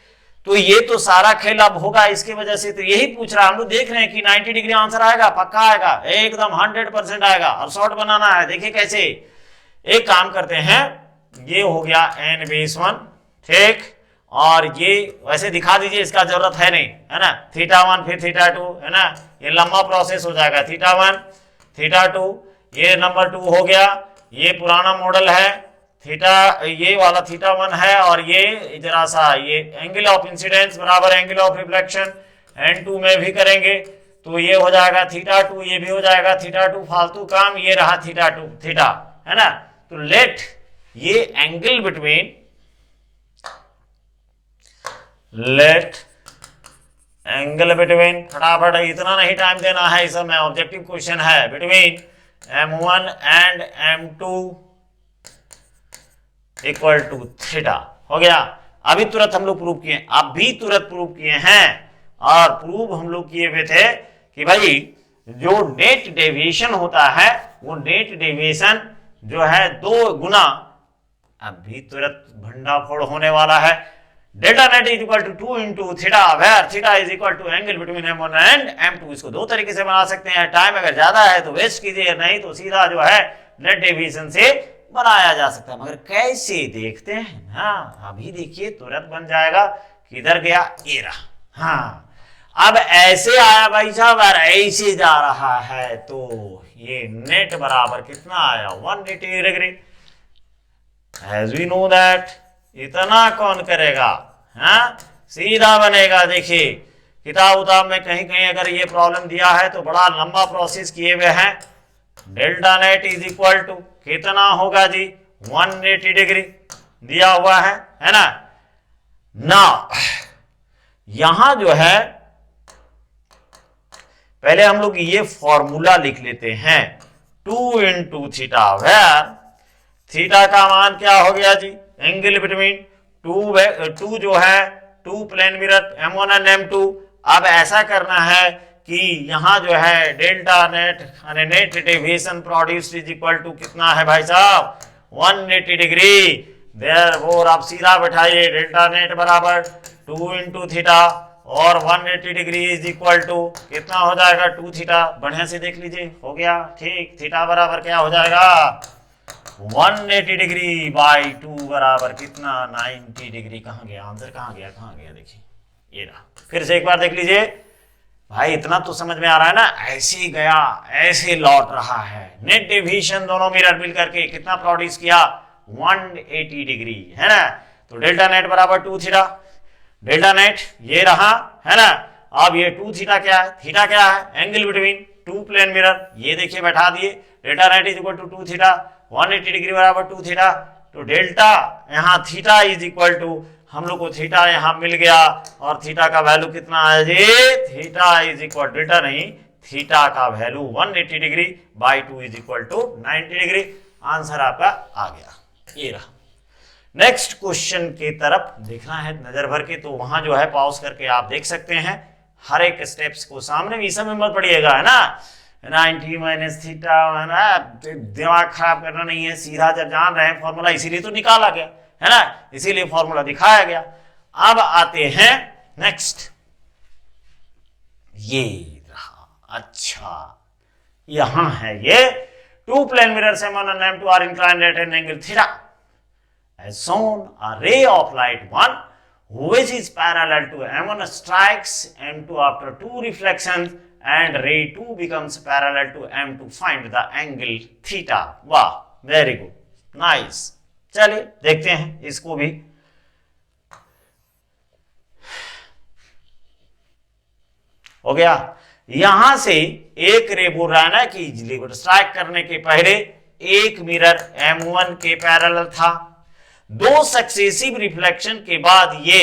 तो ये तो सारा खेल अब होगा इसके वजह से, तो यही पूछ रहा, हम लोग देख रहे हैं कि 90 डिग्री आंसर आएगा, पक्का आएगा, एकदम 100% आएगा, और शॉर्ट बनाना है। देखिए कैसे, एक काम करते हैं, ये हो गया n-1, ठीक, और ये वैसे दिखा दीजिए, इसका जरूरत है नहीं, है ना, θ1 फिर θ2, है ना, ये लंबा प्रोसेस हो जाएगा, θ1 θ2, ये नंबर 2 हो गया, ये पुराना मॉडल है, थीटा ये वाला θ1 है, और ये जरा सा ये एंगल ऑफ इंसिडेंस बराबर एंगल ऑफ रिफ्लेक्शन n2 में भी करेंगे, तो ये हो जाएगा θ2, ये भी हो जाएगा θ2, फालतू काम, ये रहा θ2 थीटा, है ना। तो लेट ये angle between, let angle between, फटाफट, इतना नहीं टाइम देना है, इस में ऑब्जेक्टिव क्वेश्चन है, between M1 and M2 equal to theta, हो गया। अभी तुरंत हम लोग प्रूव किए, अभी तुरंत प्रूव किए हैं, और प्रूव हम लोग किए हुए थे कि भाई जो नेट डेविएशन होता है वो नेट डेविएशन जो है 2 गुना, अभी तुरंत भंडाफोड़ होने वाला है, delta net is equal to 2 into theta, where theta is equal to angle between M1 and M2। इसको दो तरीके से बना सकते हैं, टाइम अगर ज्यादा है तो वेस्ट कीजिए, नहीं तो सीधा जो है नेट डेविएशन से बनाया जा सकता है। मगर कैसे देखते हैं ना, अभी देखिए तुरंत बन जाएगा, किधर गया, ये रहा। हाँ, अब ऐसे आया भाई साहब और ऐसे जा रहा है, तो ये नेट बराबर कितना आया, 180 degree. As we know that इतना कौन करेगा, हाँ सीधा बनेगा। देखिए किताब उताब में कहीं कहीं अगर ये प्रॉब्लम दिया है तो बड़ा लंबा प्रोसेस किए हुए हैं। Delta net is equal to कितना होगा जी, 180 डिग्री दिया हुआ है ना। ना यहां जो है पहले हम लोग ये फॉर्मूला लिख लेते हैं, 2 इंटू थीटा, वेयर थीटा का मान क्या हो गया जी, एंगल बिटवीन टू जो है two plane mirror M1 and M2। अब ऐसा करना है कि यहां जो है डेल्टा नेट यानी net deviation produced is equal to कितना है भाई साहब, 180 डिग्री। देयरफॉर आप सीधा बैठाइए डेल्टा नेट बराबर 2 इंटू थीटा और 180 डिग्री इज इक्वल टू कितना हो जाएगा, 2 थीटा। बढ़िया से देख लीजिए, हो गया ठीक। थीटा बराबर क्या हो जाएगा, 180 डिग्री बाई 2 बराबर कितना, 90 डिग्री। कहां गया आंसर, कहां गया देखिए, ये रहा। फिर से एक बार देख लीजिए भाई, इतना तो समझ में आ रहा है ना, ऐसे गया ऐसे लौट रहा है। नेट डेविएशन दोनों मिरर मिल करके कितना प्रोड्यूस किया, 180 डिग्री, है ना। तो डेल्टा नेट बराबर 2 थीटा, डेल्टा नेट ये रहा, है ना। अब ये 2 थीटा क्या है, थीटा क्या है, angle between two plane mirror, ये देखिए बैठा दिए। Delta net is equal to 2 theta, 180 degree बराबर 2 थीटा। तो डेल्टा यहाँ थीटा इज इक्वल टू, हम लोग को थीटा यहाँ मिल गया और थीटा का वैल्यू कितना है जी, थीटा इज इक्वल, डेल्टा नहीं थीटा का value 180 degree by 2 is equal to 90 degree. Answer आपका आ गया, ये रहा। नेक्स्ट क्वेश्चन की तरफ देखना है नजर भर के, तो वहां जो है पॉज करके आप देख सकते हैं हर एक स्टेप्स को, सामने भी समय मत पड़िएगा, है ना। 90 माइनस थीटा, है ना, दिमाग खराब करना नहीं है, सीधा जब जान रहे हैं फॉर्मूला, इसीलिए तो निकाला गया, है ना, इसीलिए फॉर्मूला दिखाया गया। अब आते हैं नेक्स्ट, ये रहा। अच्छा यहां है ये, two plane mirrors M1 and M2 are inclined at an angle theta. As shown, a ray of light 1 which is parallel to M1 strikes M2 after 2 reflections and ray 2 becomes parallel to M2. Find the angle theta. वाह, very good, nice. चलिए देखते हैं इसको भी। हो गया, यहां से एक रे बोल रहा है ना कि स्ट्राइक करने के पहले एक मिरर M1 के पैरेलल था, 2 सक्सेसिव रिफ्लेक्शन के बाद ये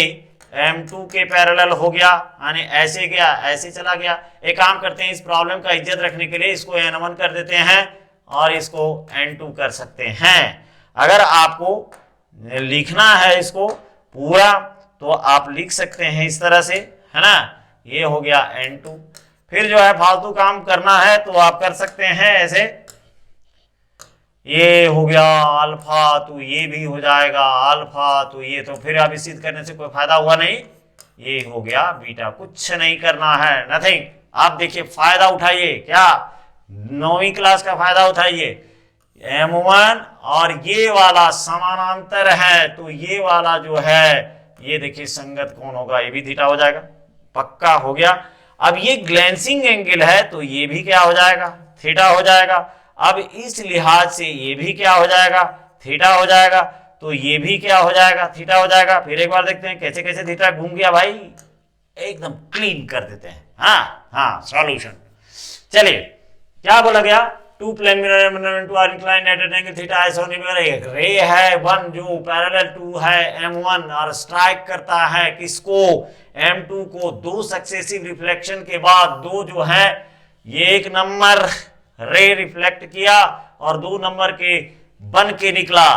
M2 के पैरेलल हो गया, यानी ऐसे गया ऐसे चला गया। एक काम करते हैं, इस प्रॉब्लम का इज्जत रखने के लिए इसको N1 कर देते हैं और इसको N2 कर सकते हैं। अगर आपको लिखना है इसको पूरा तो आप लिख सकते हैं इस तरह से, है ना। ये हो गया N2। फिर जो है फालतू काम करना है तो आप कर सकते हैं ऐसे, ये हो गया अल्फा, तो ये भी हो जाएगा अल्फा, तो ये, तो फिर अब सिद्ध करने से कोई फायदा हुआ नहीं। ये हो गया बीटा, कुछ नहीं करना है, नथिंग। आप देखिए फायदा उठाइए, क्या 9वीं क्लास का फायदा उठाइए। M1 और ये वाला समानांतर है, तो ये वाला जो है ये देखिए संगत कौन होगा, ये भी थीटा हो जाएगा, पक्का हो गया। अब ये ग्लेंसिंग एंगल है तो ये भी क्या हो जाएगा, थीटा हो जाएगा। अब इस लिहाज से ये भी क्या हो जाएगा, थीटा हो जाएगा, तो ये भी क्या हो जाएगा, थीटा हो जाएगा। फिर एक बार देखते हैं कैसे कैसे थीटा घूम गया भाई, एकदम क्लीन कर देते हैं। हाँ सॉल्यूशन। चलिए क्या बोला गया, two plane mirror two are inclined at an angle theta, एक रे है 1 जो पैरेलल टू है M1 और स्ट्राइक करता है किसको, M2 को। 2 सक्सेसिव रिफ्लेक्शन के बाद 2 जो है ये 1 नंबर रे रिफ्लेक्ट किया और 2 नंबर के बन के निकला।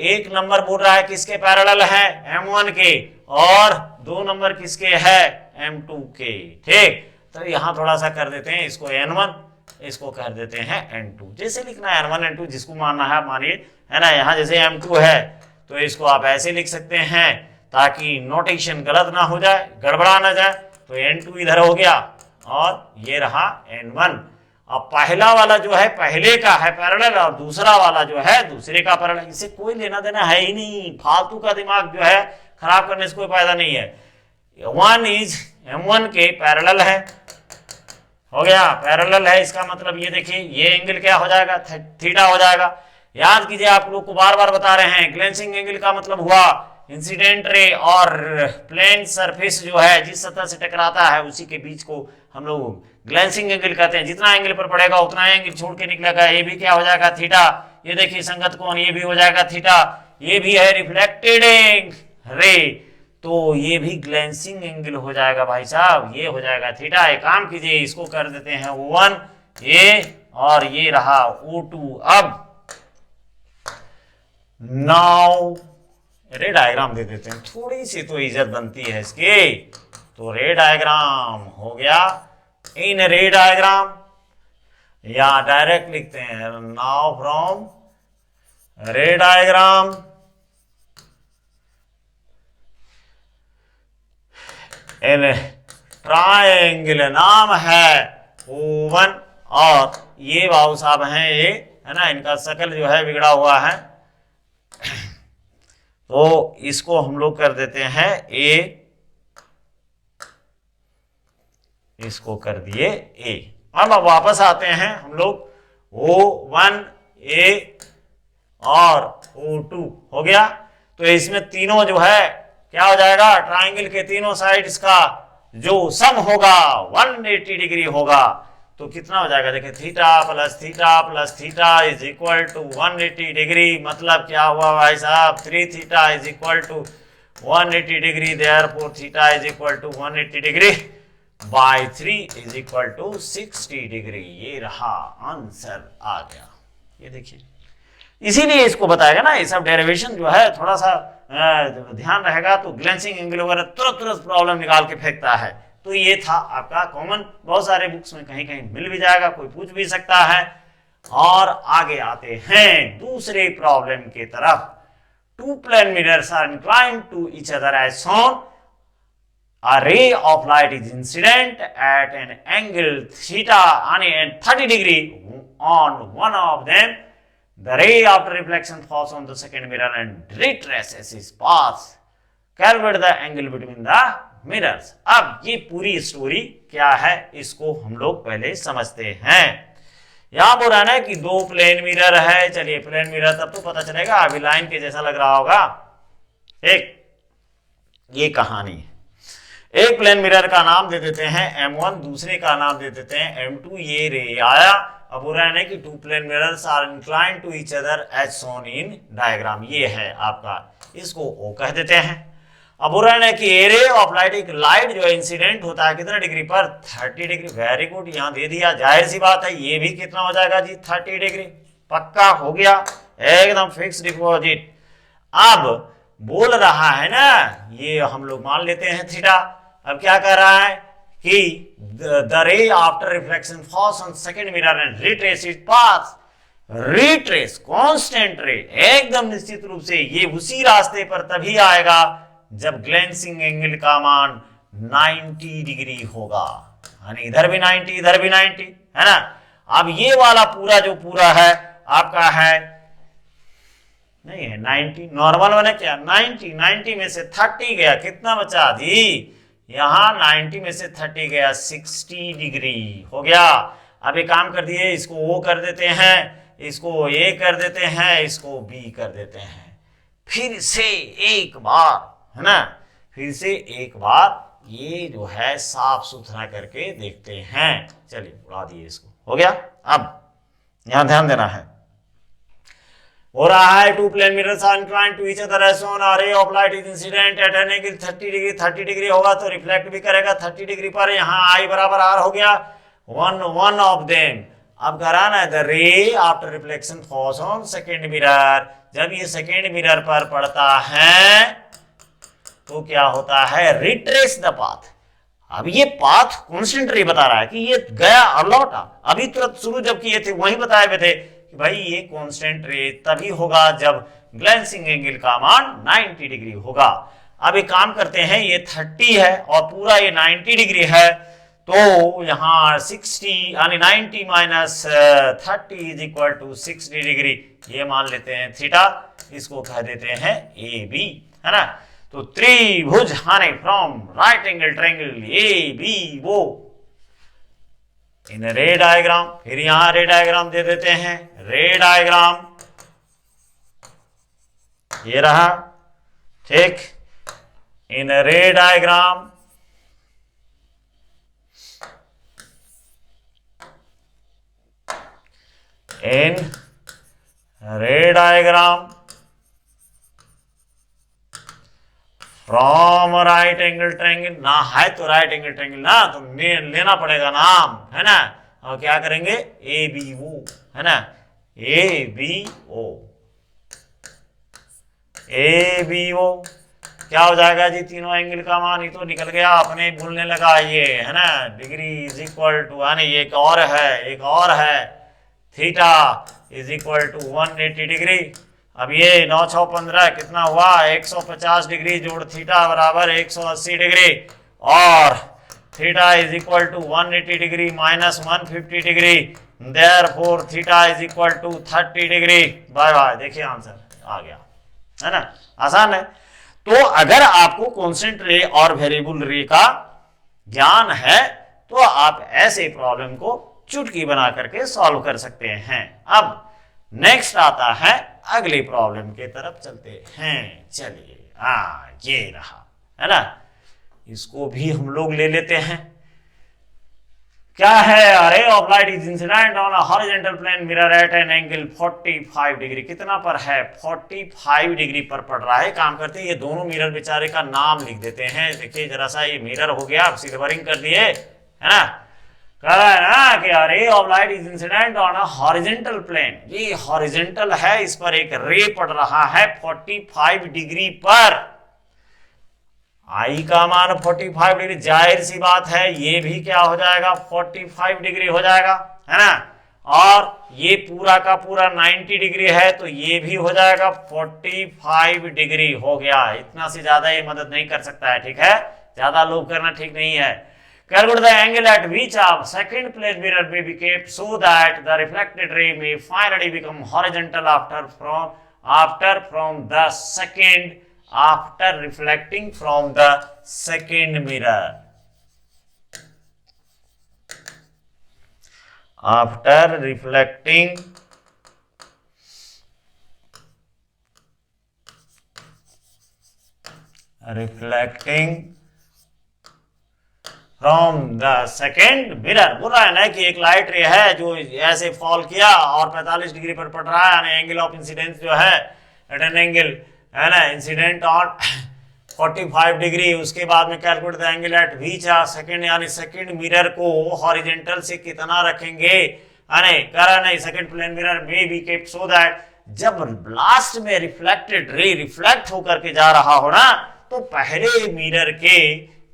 1 नंबर बोल रहा है किसके पैरेलल है, M1 के, और 2 नंबर किसके है, M2 के। ठीक, तो यहां थोड़ा सा कर देते हैं इसको N1, इसको कर देते हैं N2। जैसे लिखना है N1 N2 जिसको मानना है मानिए, है ना। यहां जैसे M2 है तो इसको आप ऐसे लिख सकते हैं ताकि नोटेशन गलत ना हो जाए, गड़बड़ा ना जाए। तो N2 इधर हो गया और ये रहा N1। अब पहला वाला जो है पहले का है पैरेलल और दूसरा वाला जो है दूसरे का पैरेलल, इससे कोई लेना देना है ही नहीं। फालतू का दिमाग जो है खराब करने से कोई फायदा नहीं है। 1 इज M1 के पैरेलल है, हो गया पैरेलल है, इसका मतलब ये देखिए ये एंगल क्या हो जाएगा, थीटा हो जाएगा। याद कीजिए, आप लोग को बार बार बता रहे हैं, ग्लेंसिंग एंगल का मतलब हुआ इंसिडेंट रे और प्लेन सरफेस जो है जिस सतह से टकराता है उसी के बीच को हम लोग ग्लेंसिंग एंगल कहते हैं। जितना एंगल पर पड़ेगा उतना एंगल छोड़ के निकलेगा, ये भी क्या हो जाएगा, थीटा। ये देखिए संगत कोण, ये भी हो जाएगा थीटा। ये भी है रिफ्लेक्टेड रे, तो ये भी ग्लेंसिंग एंगल हो जाएगा भाई साहब, ये हो जाएगा थीटा। एक काम कीजिए, इसको कर देते हैं O1 ए और ये रहा O2। अब नाउ रे डायग्राम दे देते हैं, थोड़ी सी तो इज्जत बनती है इसकी। तो रे डायग्राम हो गया, इन रे डायग्राम या डायरेक्ट लिखते हैं नाउ फ्रॉम रे डायग्राम इन ट्रायंगल नाम है O1 और ये बाबू साहब हैं, ये है ना, इनका शकल जो है बिगड़ा हुआ है, तो इसको हम लोग कर देते हैं ए, इसको कर दिए ए। अब वापस आते हैं हम लोग O1 ए और O2 हो गया। तो इसमें तीनों जो है क्या हो जाएगा, ट्राइंगल के तीनों साइड्स का जो सम होगा 180 डिग्री होगा। तो कितना हो जाएगा, देखिए theta plus theta is equal to 180 degree. मतलब क्या हुआ भाई साहब, 3 theta is equal to 180 degree, therefore theta is equal to 180 degree by 3 is equal to 60 degree. ये रहा आंसर आ गया। ये देखिए, इसीलिए इसको बताएगा ना, ये सब डेरिवेशन जो है थोड़ा सा ध्यान रहेगा तो ग्लेंसिंग एंगल वगैरह तुरंत प्रॉब्लम निकाल के फेंकता है। तो ये था आपका कॉमन, बहुत सारे बुक्स में कहीं कहीं मिल भी जाएगा, कोई पूछ भी सकता है। और आगे आते हैं दूसरे प्रॉब्लम के तरफ। Two plane mirrors are inclined to each other as shown. A ray of light is incident at an angle theta and 30 degree on one of them. The ray after reflection falls on the second mirror and retraces its path. Calculate the angle between the mirrors. अब ये पूरी story क्या है इसको हम लोग पहले समझते हैं। यहां बोल रहा है कि दो प्लेन मिरर है। चलिए प्लेन मिरर तब तो पता चलेगा, अभी लाइन के जैसा लग रहा होगा। एक ये कहानी है। एक प्लेन मिरर का नाम दे देते हैं M1, दूसरे का नाम दे देते हैं M2। ये रे आया। अब बोल रहा है कि two plane mirrors are inclined to each other as shown in diagram. ये है आपका, इसको O कह देते हैं। अब बोल रहा है कि ए रे ऑफ लाइट, एक लाइट जो इंसिडेंट होता है कितना डिग्री पर, 30 डिग्री। वेरी गुड, यहां दे दिया, जाहिर सी बात है ये भी कितना हो जाएगा जी, 30 डिग्री। पक्का हो गया, एकदम फिक्स डिपॉजिट। अब बोल रहा है ना, ये हम लोग मान लेते हैं थीटा। अब क्या कह रहा है कि द रे after reflection falls on second mirror and retrace its path. Retrace constant रे, एकदम निश्चित रूप से ये उसी रास्ते पर तभी आएगा जब ग्लेंसिंग एंगल का मान 90 डिग्री होगा। यानी इधर भी 90 इधर भी 90 है ना। अब ये वाला पूरा जो पूरा है आपका है नहीं है 90, नॉर्मल मैंने क्या 90 में से 30 गया, कितना बचा जी, यहां 90 में से 30 गया, 60 डिग्री हो गया। अब एक काम कर दिए, इसको O कर देते हैं, इसको A कर देते हैं, इसको B कर देते हैं। फिर से एक बार है ना, फिर से एक बार ये जो है साफ सुथरा करके देखते हैं। चलिए उड़ा दिए इसको, हो गया। अब यहां ध्यान देना है, हो रहा है two plane mirrors are inclined to each other as shown. A ray of light is incident at an angle 30 degree. 30 degree होगा तो रिफ्लेक्ट भी करेगा 30 डिग्री पर। यहाँ I बराबर R हो गया, one of them। अब करा ना, द रे after reflection falls on second mirror. जब ये सेकेंड मिरर पर पड़ता है तो क्या होता है, रिट्रेस द पाथ। अब ये पाथ कांस्टेंट रे बता रहा है कि ये गया और लौटा। अभी तुरंत शुरू जब किए थे वहीं बताए हुए थे कि भाई ये कांस्टेंट रे तभी होगा जब ग्लेंसिंग एंगल का मान 90 डिग्री होगा। अब एक काम करते हैं, ये 30 है और पूरा ये 90 डिग्री है, तो यहाँ 60 यानी 90 minus 30 is equal to 60 degree. ये मान लेते हैं थीटा, इसको कह देते हैं AB है ना। तो त्रिभुज हाने from right angle triangle A B O in ray diagram. फिर यहां रे डायग्राम दे देते हैं। रे डायग्राम ये रहा, ठीक। इन ray diagram in ray diagram from right angle triangle, ना है तो राइट एंगल ट्रायंगल ना तो लेना पड़ेगा नाम, है ना। और क्या करेंगे, ए बी ओ, है ना, ए बी ओ, ए बी ओ क्या हो जाएगा जी, तीनों एंगल का मान ही तो निकल गया, अपने भूलने लगा ये, है ना। डिग्री इज इक्वल टू, यानी एक और है theta is equal to 180 degree. अब ये 9 6 15 कितना हुआ, 150 डिग्री जोड़ थीटा बराबर 180 डिग्री, और theta is equal to 180 degree minus 150 degree, therefore theta is equal to 30 degree. Bye bye, देखिए आंसर आ गया, है ना, आसान है। तो अगर आपको कांस्टेंट रे और वेरिएबल रे का ज्ञान है तो आप ऐसे प्रॉब्लम को चुटकी बना करके सॉल्व कर सकते हैं। अब नेक्स्ट आता है, अगली प्रॉब्लम के तरफ चलते हैं। चलिए, ये रहा, है ना, इसको भी हम लोग ले लेते हैं। क्या है, ray of light is incident on a horizontal plane mirror at an angle 45 degree. कितना पर है, 45 डिग्री पर पड़ रहा है। काम करते हैं, ये दोनों मिरर बेचारे का नाम लिख देते हैं। देखिए जरा सा, ये मिरर हो गया, सिल्वरिंग कर दिए, है ना। कह रहा है ना कि ray of light is incident on a horizontal plane, ये हॉरिजॉन्टल है, इस पर एक रे पड़ रहा है 45 डिग्री पर। आई का मान 45 डिग्री, जाहिर सी बात है ये भी क्या हो जाएगा, 45 डिग्री हो जाएगा, है ना। और ये पूरा का पूरा 90 डिग्री है तो ये भी हो जाएगा 45 डिग्री हो गया। इतना से ज्यादा ये मदद नहीं कर सकता है, ठीक है, ज्यादा लोग करना ठीक नहीं है। Calculate the angle at which a second plane mirror may be kept so that the reflected ray may finally become horizontal after reflecting from the second mirror. After reflecting from the second mirror. बोल रहा है ना कि एक light रे है जो ऐसे फॉल किया और 45 डिग्री पर पड़ रहा है, यानी एंगल ऑफ इंसिडेंस जो है एट एन एंगल, है ना, इंसिडेंट ऑन 45 डिग्री। उसके बाद में calculate the angle at which second, यानी सेकंड मिरर को हॉरिजॉन्टल से कितना रखेंगे, यानी कह रहा नहीं सेकंड प्लेन मिरर में बी केप्ट सो दैट जब लास्ट में रिफ्लेक्टेड रे रिफ्लेक्ट होकर के जा रहा हो ना तो पहले मिरर के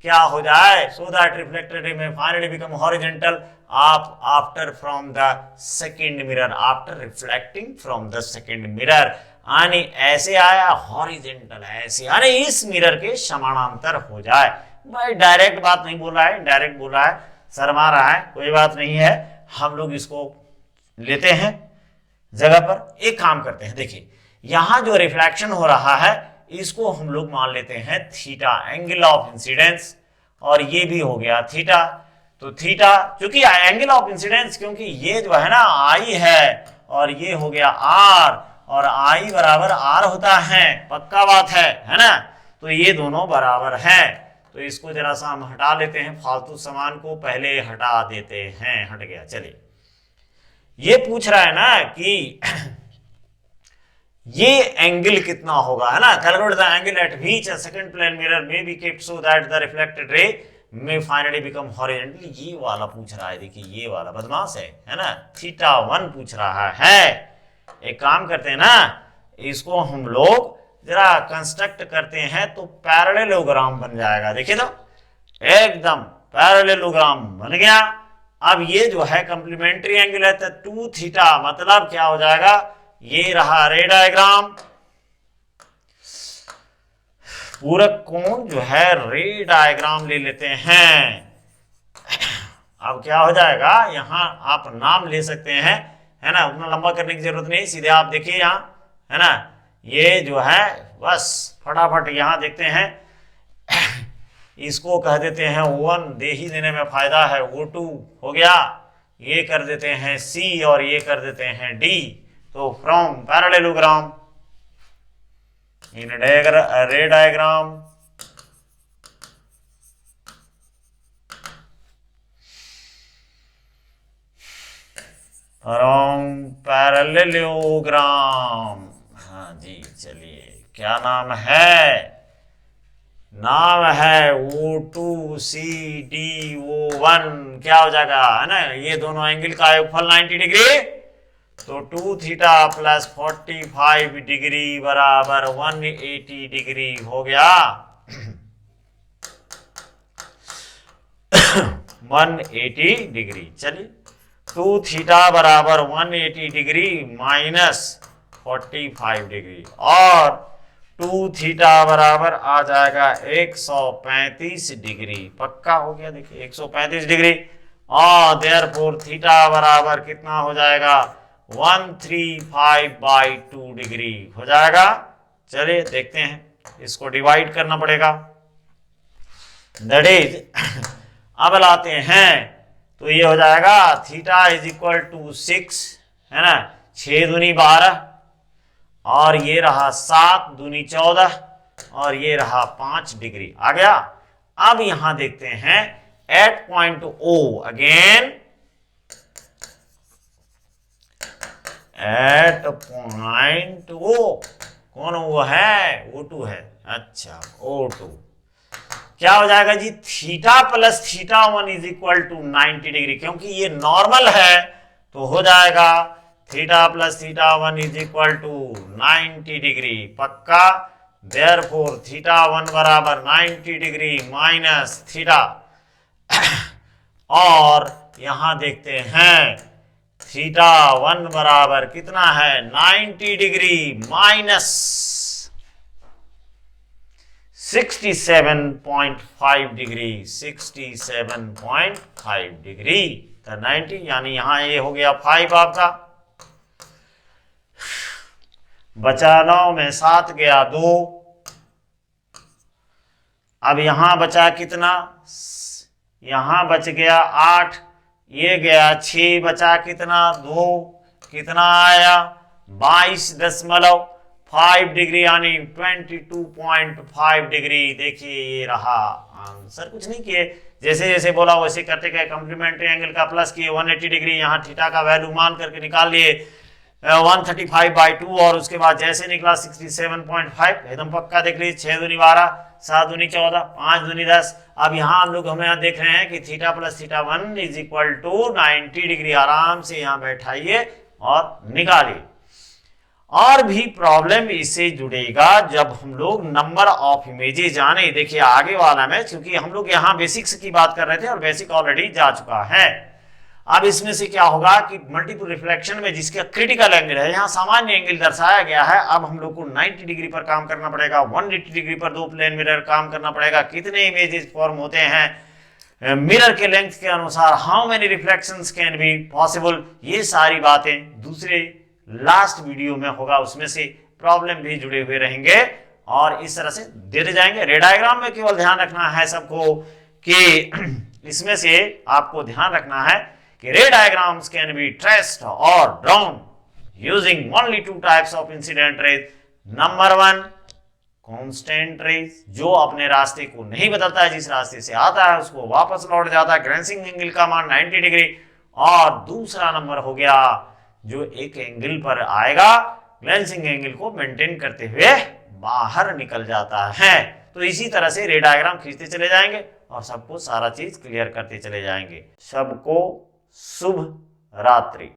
क्या हो जाए, सो दैट रिफ्लेक्टेड रे में finally become horizontal after from the second mirror, after reflecting from the second mirror, यानी ऐसे आया हॉरिजॉन्टल, ऐसे यानी इस मिरर के समानांतर हो जाए। भाई डायरेक्ट बात नहीं बोल रहा है, डायरेक्ट बोल रहा है, शर्मा रहा है, कोई बात नहीं है, हम लोग इसको लेते हैं जगह पर। एक काम करते हैं, देखिए यहां जो रिफ्लेक्शन हो रहा है इसको हम लोग मान लेते हैं थीटा, एंगल ऑफ इंसिडेंस, और ये भी हो गया थीटा। तो थीटा क्योंकि एंगल ऑफ इंसिडेंस, क्योंकि ये जो है ना आई है और ये हो गया आर, और आई बराबर आर होता है, पक्का बात है ना। तो ये दोनों बराबर हैं, तो इसको जरा सा हम हटा लेते हैं, फालतू सामान को पहले हटा देते हैं, हट गया। चलिए, ये पूछ रहा है ना कि ये एंगल कितना होगा, है ना। Calculate the angle at which a second plane mirror may be kept so that the reflected ray may finally become horizontal. ये वाला पूछ रहा है, देखिए ये वाला बदमाश है ना, थीटा 1 पूछ रहा है। एक काम करते हैं ना, इसको हम लोग जरा कंस्ट्रक्ट करते हैं तो पैरेललोग्राम बन जाएगा। देखिए तो एकदम पैरेललोग्राम बन गया। अब ये जो है कंप्लीमेंट्री एंगल है तो 2 थीटा, मतलब क्या हो जाएगा, ये रहा रे डायग्राम, पूरक कोण जो है रे डायग्राम ले लेते हैं। अब क्या हो जाएगा, यहां आप नाम ले सकते हैं, है ना, उतना लंबा करने की जरूरत नहीं, सीधे आप देखिए यहां, है ना, ये जो है बस फटाफट यहां देखते हैं, इसको कह देते हैं O1, दे ही देने में फायदा है, O2 हो गया, ये कर देते हैं C और ये कर देते हैं D। तो from parallelogram in ray diagram from parallelogram, हाँ जी चलिए क्या नाम है, नाम है O2CDO1, क्या हो जाएगा है ना, ये दोनों एंगल का योगफल 90 डिग्री, तो 2 थीटा प्लस 45 डिग्री बराबर 180 डिग्री हो गया। 180 डिग्री, चलिए 2 थीटा बराबर 180 डिग्री माइनस 45 डिग्री, और 2 थीटा बराबर आ जाएगा 135 डिग्री, पक्का हो गया, देखिए 135 डिग्री, और देयरफॉर थीटा बराबर कितना हो जाएगा 135/2 डिग्री हो जाएगा। चलिए देखते हैं, इसको डिवाइड करना पड़ेगा, दैट इज अब लाते हैं तो ये हो जाएगा थीटा इज इक्वल टू 6 है ना, 6 दूनी 12, और ये रहा 7 दूनी 14, और ये रहा 5 डिग्री आ गया। अब यहां देखते हैं at point O, again at point O, कौन वो है, O2 है, अच्छा O2, क्या हो जाएगा जी, theta plus theta 1 is equal to 90 degree, क्योंकि ये नॉर्मल है तो हो जाएगा theta plus theta 1 is equal to 90 degree, पक्का, देयरफॉर थीटा 1 बराबर 90 डिग्री माइनस थीटा, और यहां देखते हैं थीटा 1 बराबर कितना है 90 डिग्री माइनस 67.5 डिग्री, 67.5 डिग्री, तो 90 यानी यहां ये हो गया 5 आपका, बचा 9 में 7 गया 2, अब यहां बचा कितना, यहां बच गया 8, ये गया 6, बचा कितना 2, कितना आया 22.5 डिग्री यानी 22.5 डिग्री। देखिए ये रहा आंसर, कुछ नहीं किए, जैसे जैसे बोला वैसे करते गए, कॉम्प्लीमेंट्री एंगल का प्लस किए 180 डिग्री, यहाँ थीटा का वैल्यू मान करके निकाल लिए 135/2, और उसके बाद जैसे निकला 67.5, एकदम पक्का देख लीजिए, 6 दूनी 12, 7 दूनी 14, 5 दूनी 10। अब यहाँ हम लोग हमें देख रहे हैं कि theta plus theta 1 is equal to 90 degree, आराम से यहाँ बैठाइए और निकालिए। और भी प्रॉब्लम इससे जुड़ेगा जब हम लोग नंबर ऑफ इमेजेस जाने, देखिए आगे वाला में, क्योंकि हम लोग यहाँ बेसिक्स की बात कर रहे थे और बेसिक ऑलरेडी जा चुका है। अब इसमें से क्या होगा कि मल्टीपल रिफ्लेक्शन में जिसका क्रिटिकल एंगल है, यहाँ सामान्य एंगल दर्शाया गया है, अब हम लोग को 90 डिग्री पर काम करना पड़ेगा, 180 डिग्री पर 2 प्लेन मिरर काम करना पड़ेगा, कितने इमेजेस फॉर्म होते हैं मिरर के लेंथ के अनुसार, how many reflections can be possible, ये सारी बातें दूसरे लास्ट वीडियो में होगा, उसमें से प्रॉब्लम भी जुड़े हुए रहेंगे और इस तरह से देते जाएंगे। रे डायग्राम में केवल ध्यान रखना है सबको कि इसमें से आपको ध्यान रखना है कि ray diagrams can be traced और drawn using only 2 types of incident rays. Number 1 constant rays, जो अपने रास्ते को नहीं बदलता है, जिस रास्ते से आता है उसको वापस लौट जाता है, ग्रेंसिंग एंगल का मान 90 डिग्री, और दूसरा नंबर हो गया जो एक एंगल पर आएगा, ग्लेंसिंग एंगल को मेंटेन करते हुए बाहर निकल जाता है। तो इसी तरह से रे डायग्राम खींचते चले जाएंगे और सबको सारा चीज क्लियर करते चले जाएंगे। सबको शुभ रात्रि।